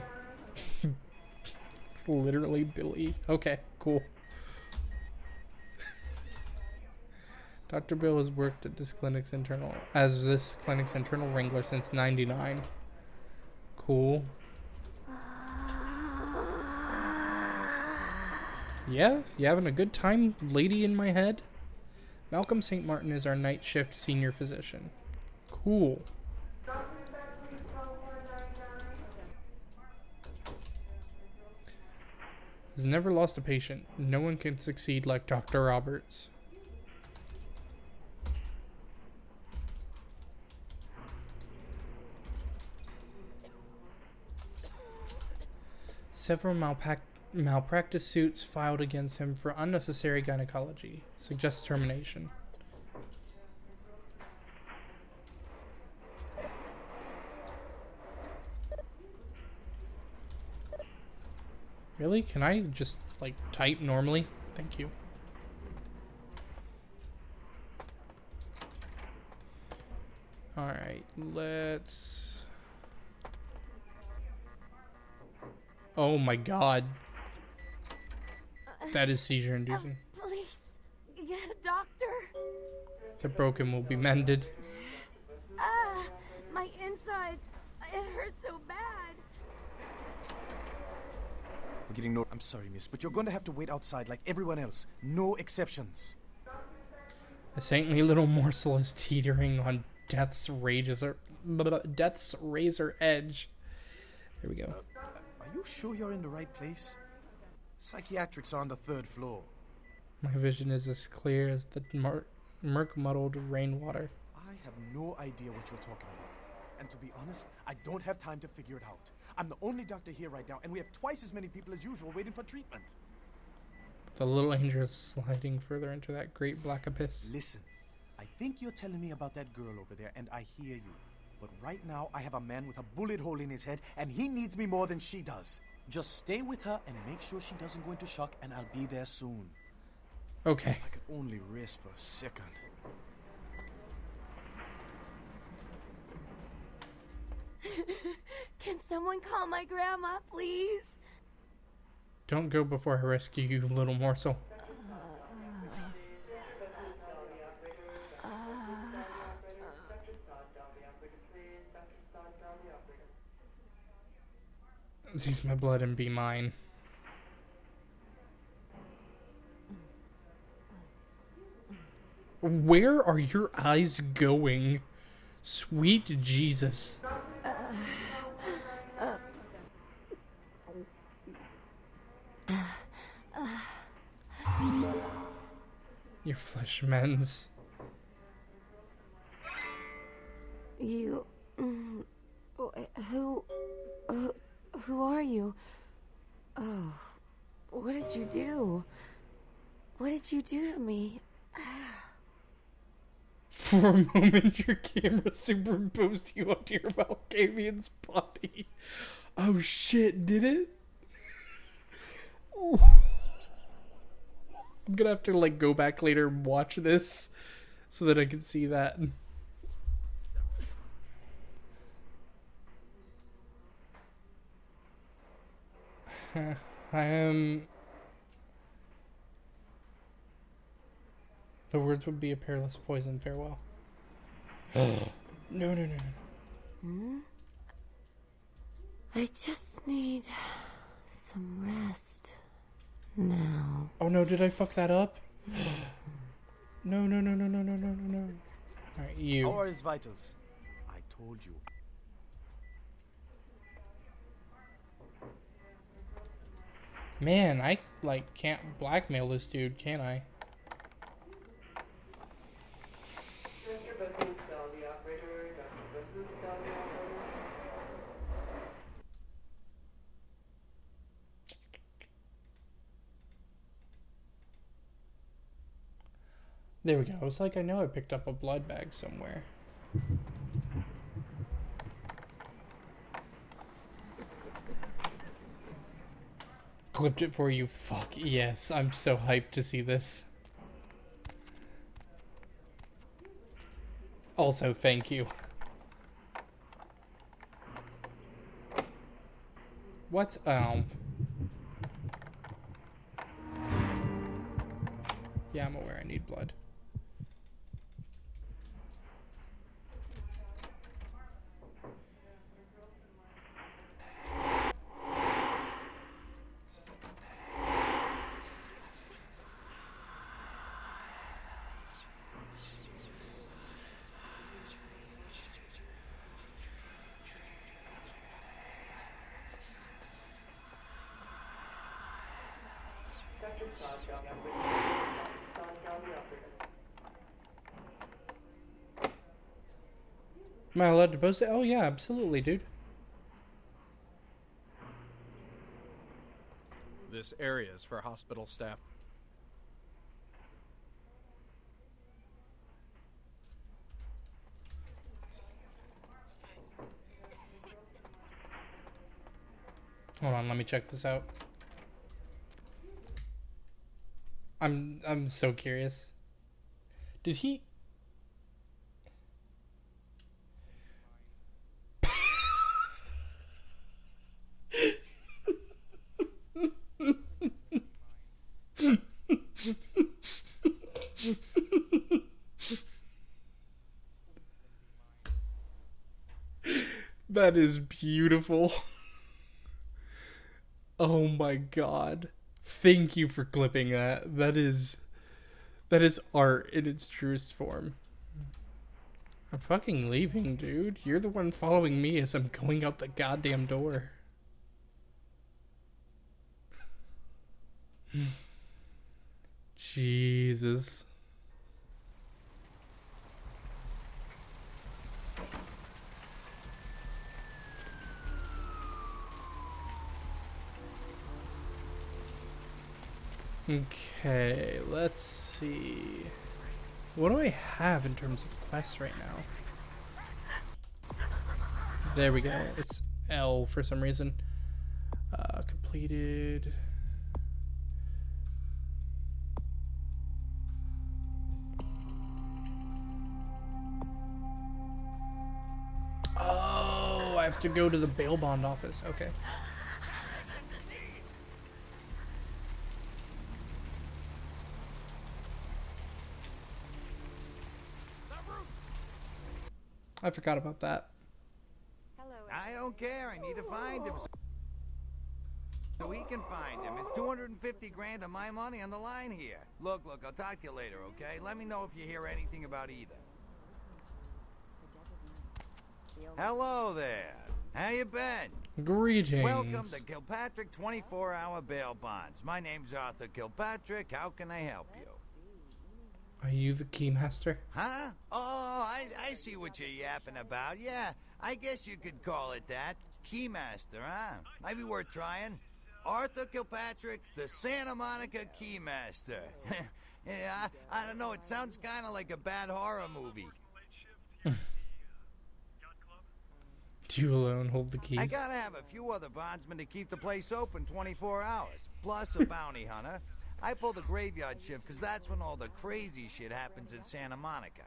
Literally Bill E. Okay, cool. Dr. Bill has worked at this clinic's internal wrangler since '99. Cool. Yeah, you having a good time, lady in my head? Malcolm St. Martin is our night shift senior physician. Cool. Has never lost a patient. No one can succeed like Dr. Roberts. Several malpractice suits filed against him for unnecessary gynecology. Suggests termination. Really? Can I just, like, type normally? Thank you. Alright, let's... Oh my god. That is seizure inducing. Please, get a doctor. The broken will be mended. My insides. It hurts so bad. We're getting no... I'm sorry, miss, but you're going to have to wait outside like everyone else. No exceptions. A saintly little morsel is teetering on death's razor edge. There we go. Are you sure you're in the right place? Psychiatrics are on the 3rd floor. My vision is as clear as the murk-muddled rainwater. I have no idea what you're talking about. And to be honest, I don't have time to figure it out. I'm the only doctor here right now, and we have twice as many people as usual waiting for treatment. The little angel is sliding further into that great black abyss. Listen, I think you're telling me about that girl over there, and I hear you. But right now, I have a man with a bullet hole in his head, and he needs me more than she does. Just stay with her and make sure she doesn't go into shock, and I'll be there soon. Okay. If I could only rest for a second. Can someone call my grandma, please? Don't go before I rescue you, little morsel. Seize my blood and be mine. Where are your eyes going? Sweet Jesus. Your flesh mends. You... Who are you? Oh, what did you do? What did you do to me? For a moment, your camera superimposed you onto your Malkavian's body. Oh shit, did it? I'm gonna have to like go back later and watch this so that I can see that. I am... The words would be a perilous poison. Farewell. No. Hmm? I just need some rest now. Oh no, did I fuck that up? No. Alright, you. How are his vitals? I told you. Man, I like can't blackmail this dude, can I? There we go. I was like, I know I picked up a blood bag somewhere. Clipped it for you. Fuck yes. I'm so hyped to see this. Also, thank you. What's Yeah, I'm aware I need blood. Am I allowed to post it? Oh yeah, absolutely, dude. This area is for hospital staff. Hold on, let me check this out. I'm so curious. Did he... That is beautiful. Oh my god. Thank you for clipping that. That is art in its truest form. I'm fucking leaving, dude. You're the one following me as I'm going out the goddamn door. Jesus. Okay, let's see. What do I have in terms of quests right now? There we go. It's L for some reason. Completed. Oh, I have to go to the bail bond office. Okay. I forgot about that. I don't care. I need to find him. so he can find him. It's 250 grand of my money on the line here. Look, I'll talk to you later, okay? Let me know if you hear anything about either. Hello there. How you been? Greetings. Welcome to Kilpatrick 24-hour bail bonds. My name's Arthur Kilpatrick. How can I help you? Are you the keymaster? Huh? Oh, I see what you're yapping about. Yeah, I guess you could call it that. Keymaster, huh? Might be worth trying. Arthur Kilpatrick, the Santa Monica Keymaster. Yeah, I don't know. It sounds kind of like a bad horror movie. Do you alone hold the keys? I gotta have a few other bondsmen to keep the place open 24 hours, plus a bounty hunter. I pull the graveyard shift because that's when all the crazy shit happens in Santa Monica.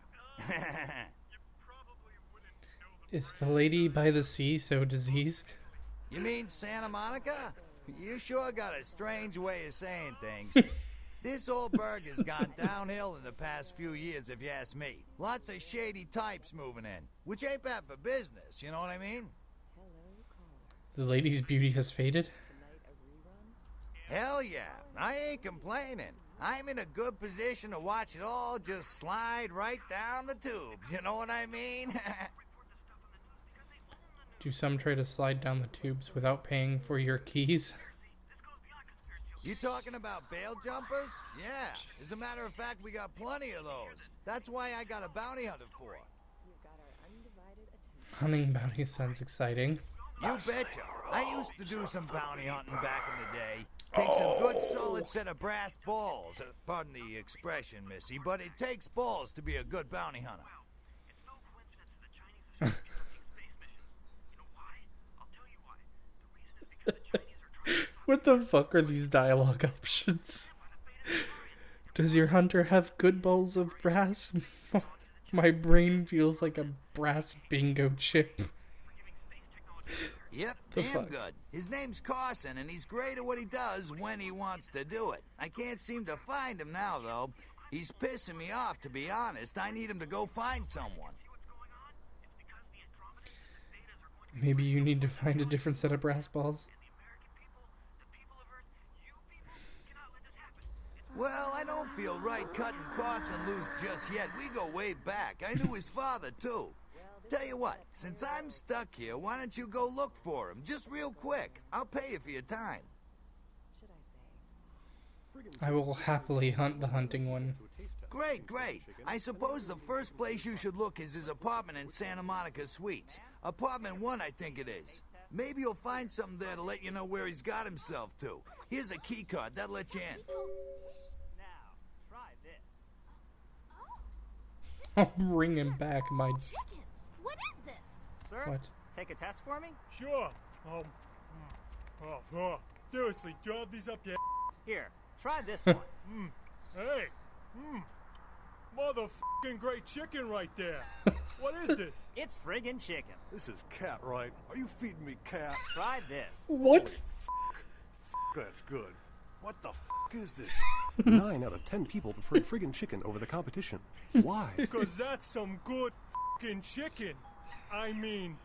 Is the lady by the sea so diseased? You mean Santa Monica? You sure got a strange way of saying things. This old burg has gone downhill in the past few years, if you ask me. Lots of shady types moving in, which ain't bad for business, you know what I mean? The lady's beauty has faded? Hell yeah, I ain't complaining. I'm in a good position to watch it all just slide right down the tubes, you know what I mean? Do some try to slide down the tubes without paying for your keys? You talking about bail jumpers? Yeah. As a matter of fact, we got plenty of those. That's why I got a bounty hunter for. Hunting bounty sounds exciting. You betcha. I used to do some bounty hunting back in the day. Takes a good solid set of brass balls. Pardon the expression, Missy, but it takes balls to be a good bounty hunter. What the fuck are these dialogue options? Does your hunter have good balls of brass? My brain feels like a brass bingo chip. Yep, damn good. His name's Carson, and he's great at what he does when he wants to do it. I can't seem to find him now, though. He's pissing me off, to be honest. I need him to go find someone. Maybe you need to find a different set of brass balls. Well, I don't feel right cutting Carson loose just yet. We go way back. I knew his father, too. Tell you what, since I'm stuck here, why don't you go look for him? Just real quick. I'll pay you for your time. I will happily hunt the hunting one. Great, great. I suppose the first place you should look is his apartment in Santa Monica Suites. Apartment 1, I think it is. Maybe you'll find something there to let you know where he's got himself to. Here's a key card. That'll let you in. I'll bring him back, my... Chicken! What is this? Sir, What? take a test for me? Sure. Seriously, drop these up your Here, try this one. Hey! Motherfucking great chicken right there. What is this? It's friggin' chicken. This is cat, right? Are you feeding me cat? Try this. What? That's good. What the is this? 9 out of 10 people preferred friggin' chicken over the competition. Why? Because that's some good fucking chicken. I mean,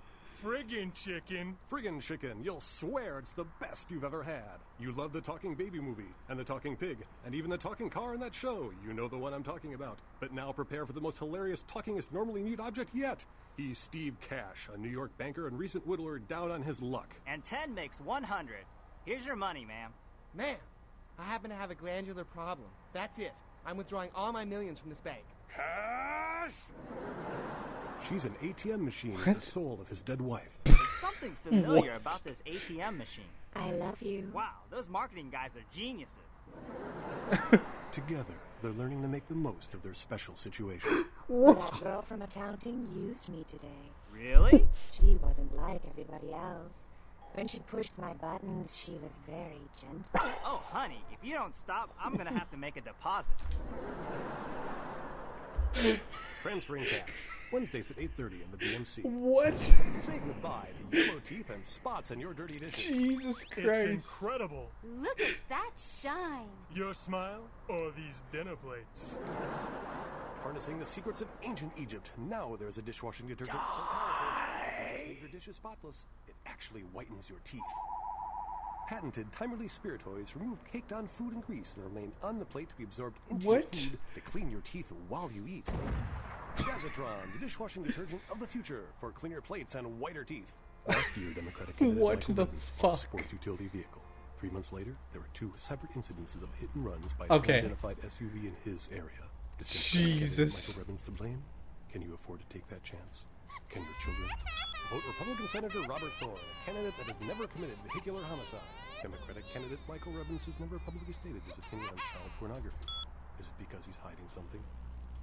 friggin' chicken. Friggin' chicken. You'll swear it's the best you've ever had. You love the Talking Baby movie, and the Talking Pig, and even the talking car in that show. You know the one I'm talking about. But now prepare for the most hilarious talkingest normally mute object yet. He's Steve Cash, a New York banker and recent whittler down on his luck. And 10 makes 100. Here's your money, ma'am. Ma'am, I happen to have a glandular problem. That's it. I'm withdrawing all my millions from this bank. Cash! She's an ATM machine with the soul of his dead wife. There's something familiar about this ATM machine. I love you. Wow, those marketing guys are geniuses. Together, they're learning to make the most of their special situation. So that girl from accounting used me today. Really? She wasn't like everybody else. When she pushed my buttons, she was very gentle. Oh, honey, if you don't stop, I'm gonna have to make a deposit. Transferring cash. Wednesdays at 8:30 in the BMC. What? Say goodbye to yellow teeth and spots in your dirty dishes. Jesus Christ. It's incredible. Look at that shine. Your smile or these dinner plates? Harnessing the secrets of ancient Egypt. Now there's a dishwashing detergent so powerful, it doesn't just leave your dishes spotless, it actually whitens your teeth. patented time-release spiritoids remove caked-on food and grease and remain on the plate to be absorbed into What? your food to clean your teeth while you eat. Jazatron, the dishwashing detergent of the future for cleaner plates and whiter teeth. Last year, Democratic candidate What Michael the Rubin sponsored fuck? sports utility vehicle. 3 months later, there were 2 separate incidences of hit and runs by Okay. an unidentified SUV in his area. Is Jesus. Michael Rubin's to blame? Can you afford to take that chance? Can your children? Vote Republican Senator Robert Thorne, a candidate that has never committed vehicular homicide. Democratic candidate Michael Rubins has never publicly stated his opinion on child pornography. Is it because he's hiding something?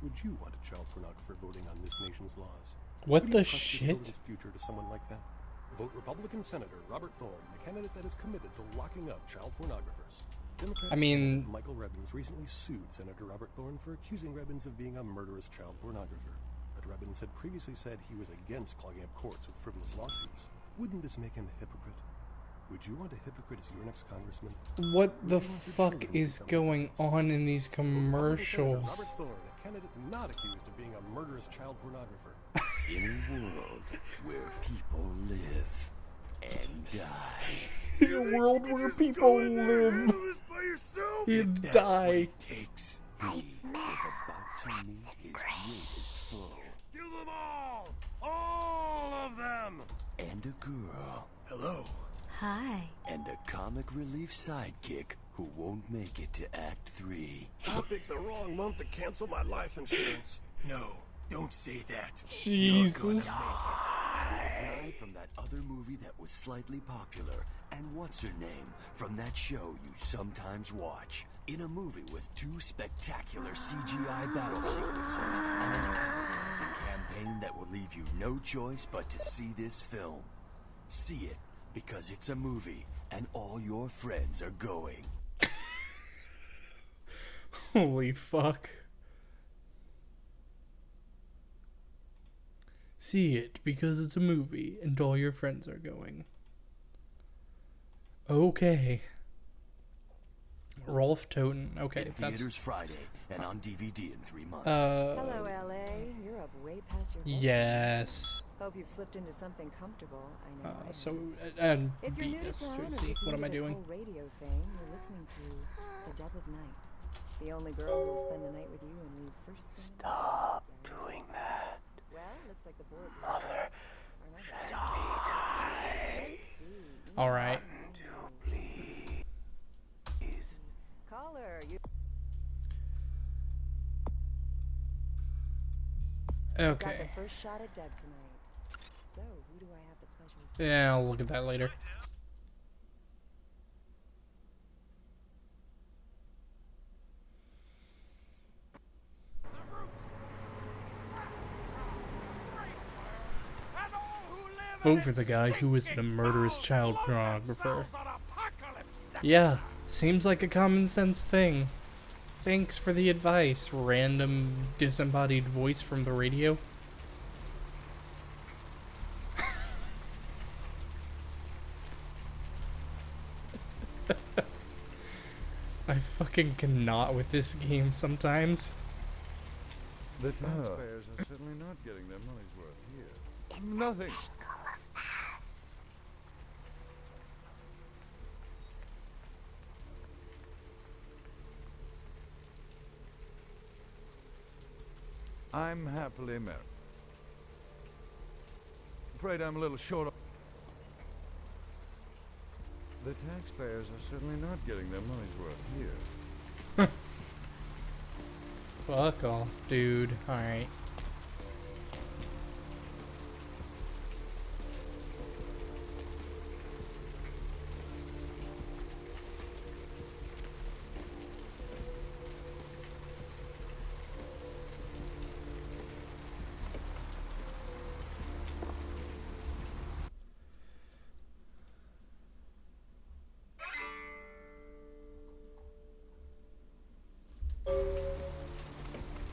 Would you want a child pornographer voting on this nation's laws? What Would the you trust your shit? children's future to someone like that? Vote Republican Senator Robert Thorne, the candidate that is committed to locking up child pornographers. Democratic I mean- candidate Michael Rubins recently sued Senator Robert Thorne for accusing Rubins of being a murderous child pornographer. But Rubins had previously said he was against clogging up courts with frivolous lawsuits. Wouldn't this make him a hypocrite? Would you want a hypocrite as your next congressman? What the fuck is going on in these commercials? Robert Thorne, a candidate not accused of being a murderous child pornographer. In a world where people live and die. In a world where people live and die. Takes. He is about to meet his greatest foe. Kill them all! All of them! And a girl. Hello. Hi. And a comic relief sidekick who won't make it to Act 3. I picked the wrong month to cancel my life insurance. No, don't say that. Jesus. You're gonna make it. The guy from that other movie that was slightly popular, and what's her name from that show you sometimes watch. In a movie with 2 spectacular CGI battle sequences and an advertising campaign that will leave you no choice but to see this film. See it because it's a movie and all your friends are going. Holy fuck. See it because it's a movie and all your friends are going. Okay. Rolf Toten. Okay, In that's theaters Friday and on DVD in 3 months. Hello, LA. You're up way past your bedtime. yes. Hope you've slipped into something comfortable. I know. I So have. and If you're new to BS. town or See, just what new am I to this doing? whole radio thing, you're listening to The Dub of Night. The only girl who will spend the night with you when you first Stop doing that. Well, looks like the boards Mother, are All right. Caller, you got Okay. the first shot at Deb tonight. So, who do I have the pleasure of Yeah, I'll look at that later. Vote for the guy who is a murderous child pornographer. Yeah, seems like a common sense thing. Thanks for the advice, random disembodied voice from the radio. I fucking cannot with this game sometimes. The taxpayers are certainly not getting their money's worth here. Nothing. I'm happily married. Afraid I'm a little short. The taxpayers are certainly not getting their money's worth here. Fuck off, dude. Alright.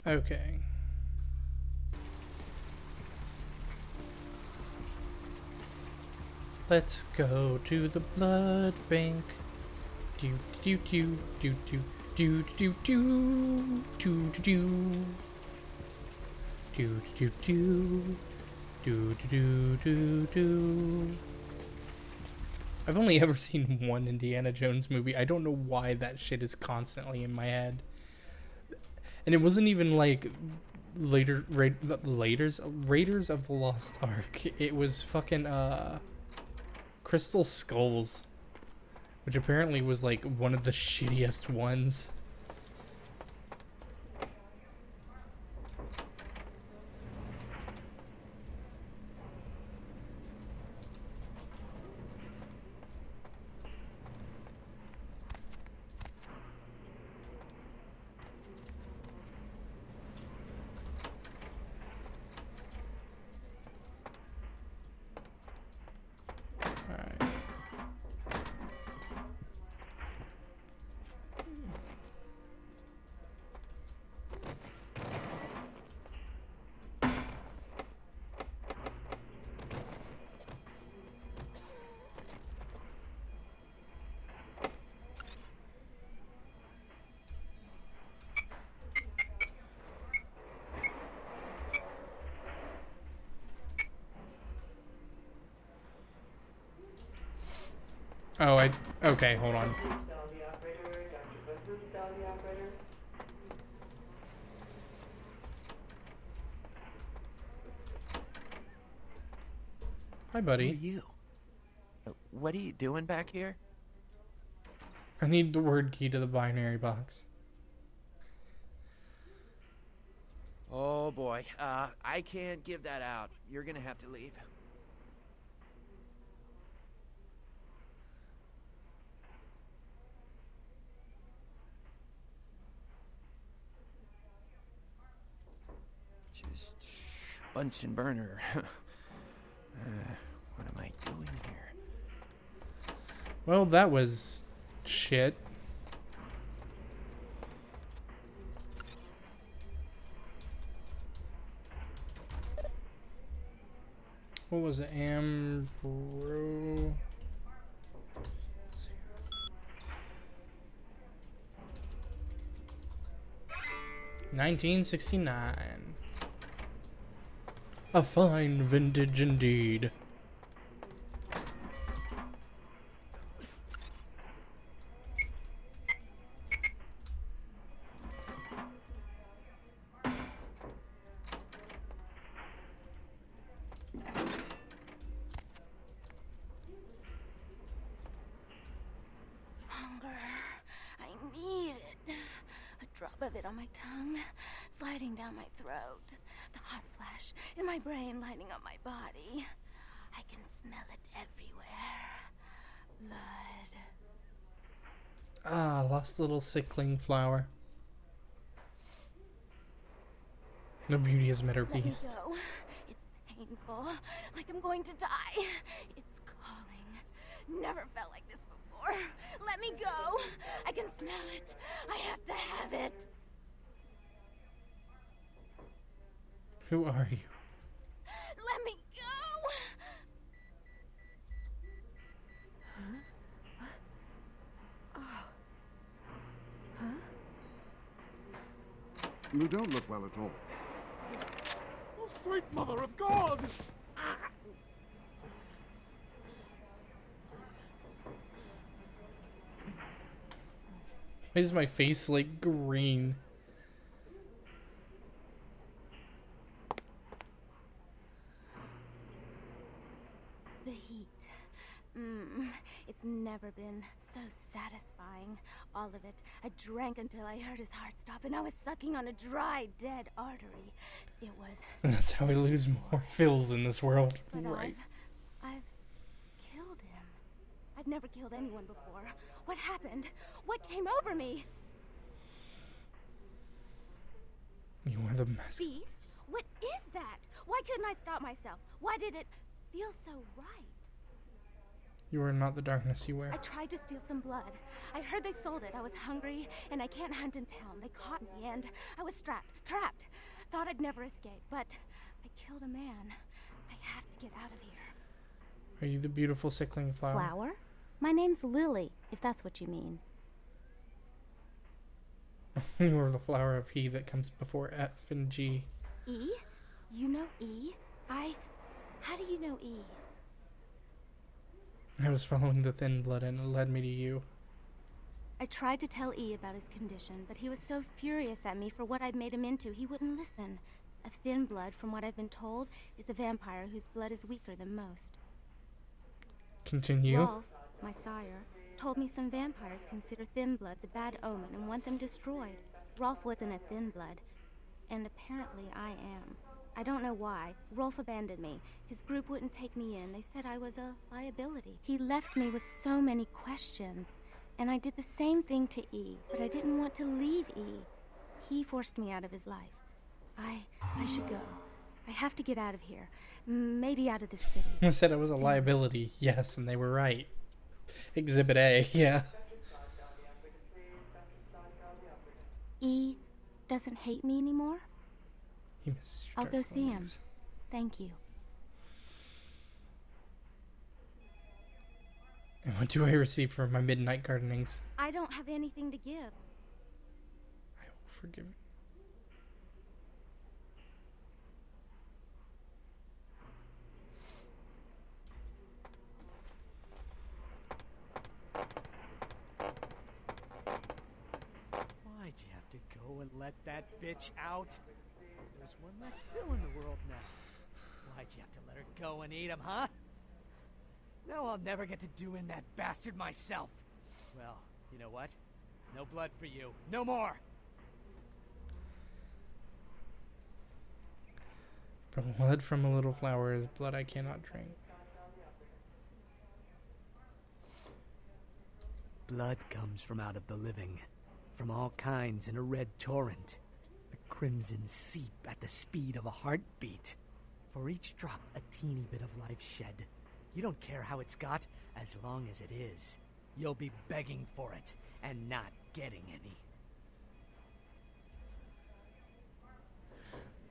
Okay. Let's go to the blood bank. Do do do do do do do do do do do do do do do do do. I've only ever seen one Indiana Jones movie. I don't know why that shit is constantly in my head. And it wasn't even like Raiders of the Lost Ark. It was fucking Crystal Skulls, which apparently was like one of the shittiest ones. Oh, okay, hold on. Hi, buddy. Who are you? What are you doing back here? I need the word key to the binary box. Oh boy, I can't give that out. You're gonna have to leave. Just Bunsen burner. What am I doing here? Well, that was shit. What was it? Ambro... 1969. A fine vintage indeed. Hunger. I need it. A drop of it on my tongue, sliding down my throat. The hot flash in my brain lighting up my body. I can smell it everywhere. Blood. Ah, lost little sickling flower. No beauty has met her Let me beast. go. It's painful, like I'm going to die. It's calling. Never felt like this before. Let me go. I can smell it. I have to have it. Who are you? Let me go. You don't look well at all. Oh, sweet mother of God! Why is my face like green? The heat. It's never been so satisfying. All of it. I drank until I heard his heart stop, and I was sucking on a dry, dead artery. It was... And that's how we lose more fills in this world. But Right. I've killed him. I've never killed anyone before. What happened? What came over me? You are the mask. Beast? What is that? Why couldn't I stop myself? Why did it feel so right? You are not the darkness you wear. I tried to steal some blood. I heard they sold it. I was hungry, and I can't hunt in town. They caught me, and I was trapped. Thought I'd never escape, but I killed a man. I have to get out of here. Are you the beautiful sickling flower? Flower? My name's Lily, if that's what you mean. You are the flower of he that comes before F and G. E? You know E? How do you know E? I was following the thin blood and it led me to you. I tried to tell E about his condition, but he was so furious at me for what I'd made him into, he wouldn't listen. A thin blood, from what I've been told, is a vampire whose blood is weaker than most. Continue. Rolf, my sire, told me some vampires consider thin bloods a bad omen and want them destroyed. Rolf wasn't a thin blood, and apparently I am. I don't know why. Rolf abandoned me. His group wouldn't take me in. They said I was a liability. He left me with so many questions, and I did the same thing to E, but I didn't want to leave E. He forced me out of his life. I should go. I have to get out of here. Maybe out of the city. I said I was a liability. Yes, and they were right. Exhibit A, yeah. E doesn't hate me anymore? He misses your I'll go dark see him. feelings. Thank you. And what do I receive for my midnight gardenings? I don't have anything to give. I will forgive you. Why'd you have to go and let that bitch out? There's one less Phil in the world now. Why'd you have to let her go and eat him, huh? Now I'll never get to do in that bastard myself. Well, you know what? No blood for you. No more! Blood from a little flower is blood I cannot drink. Blood comes from out of the living, from all kinds in a red torrent. The crimson seep at the speed of a heartbeat. For each drop, a teeny bit of life shed. You don't care how it's got, as long as it is. You'll be begging for it, and not getting any.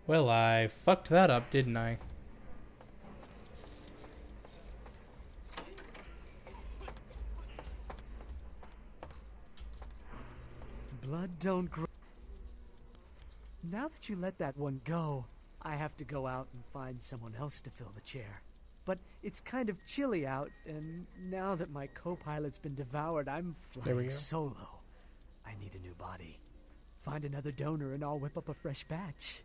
Well, I fucked that up, didn't I? Blood don't grow. Now that you let that one go, I have to go out and find someone else to fill the chair. But it's kind of chilly out, and now that my co-pilot's been devoured, I'm There we flying go. solo. I need a new body. Find another donor and I'll whip up a fresh batch.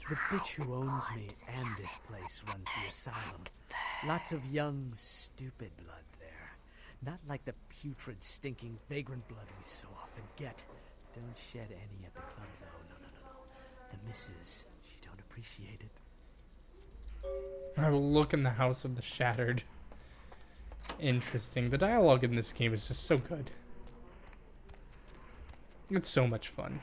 The bitch who owns me and this place runs the asylum. Lots of young, stupid blood there. Not like the putrid, stinking, vagrant blood we so often get. Don't shed any at the club, though. No. The missus, she don't appreciate it. I will look in the house of the shattered. Interesting. The dialogue in this game is just so good. It's so much fun.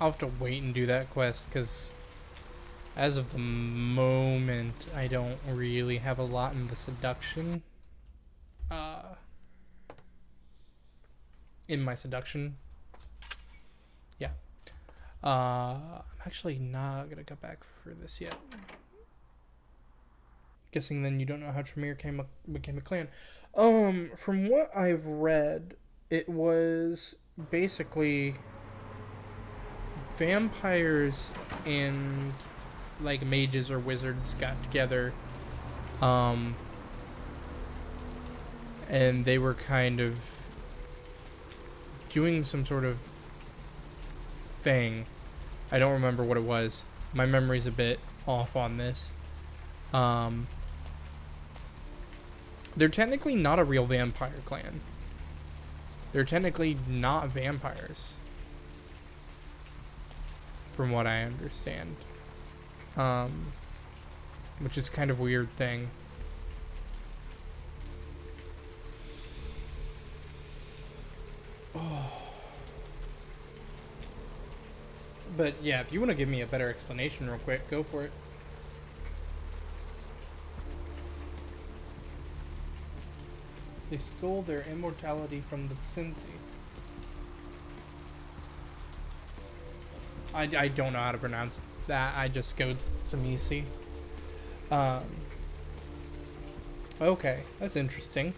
I'll have to wait and do that quest because as of the moment I don't really have a lot in the seduction in my seduction. Yeah. I'm actually not gonna go back for this yet. Guessing then you don't know how Tremere became a clan. From what I've read, it was basically vampires and like mages or wizards got together, and they were kind of doing some sort of thing. I don't remember what it was. My memory's a bit off on this. They're technically not a real vampire clan. They're technically not vampires, from what I understand. Which is kind of a weird thing. Oh. But yeah, if you want to give me a better explanation real quick, go for it. They stole their immortality from the Cincy. I don't know how to pronounce that. I just go Tsamisi. Okay, that's interesting.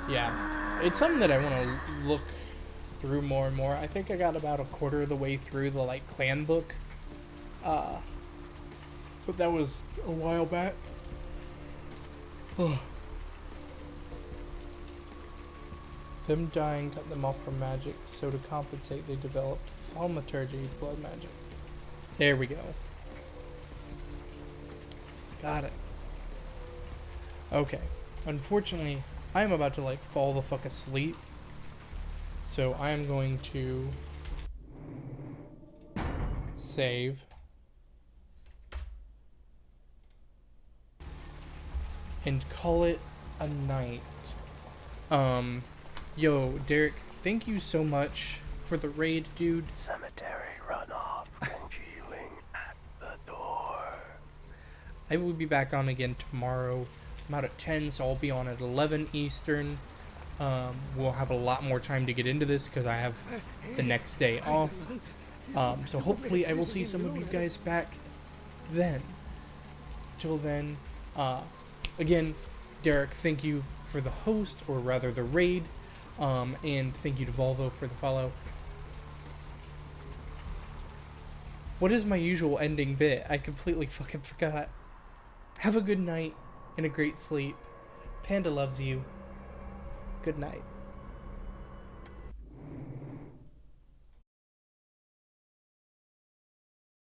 Yeah, it's something that I want to look through more and more. I think I got about a quarter of the way through the like clan book, but that was a while back. Them dying cut them off from magic, so to compensate they developed thaumaturgy, blood magic. There we go. Got it. Okay. Unfortunately, I am about to like fall the fuck asleep. So I am going to save. And call it a night. Yo, Derek, thank you so much for the raid, dude. Cemetery runoff congealing at the door. I will be back on again tomorrow. I'm out at 10, so I'll be on at 11 Eastern. We'll have a lot more time to get into this because I have the next day off. So hopefully I will see some of you guys back then. Till then, again, Derek, thank you for the host, or rather the raid. And thank you to Volvo for the follow. What is my usual ending bit? I completely fucking forgot. Have a good night and a great sleep. Panda loves you. Good night.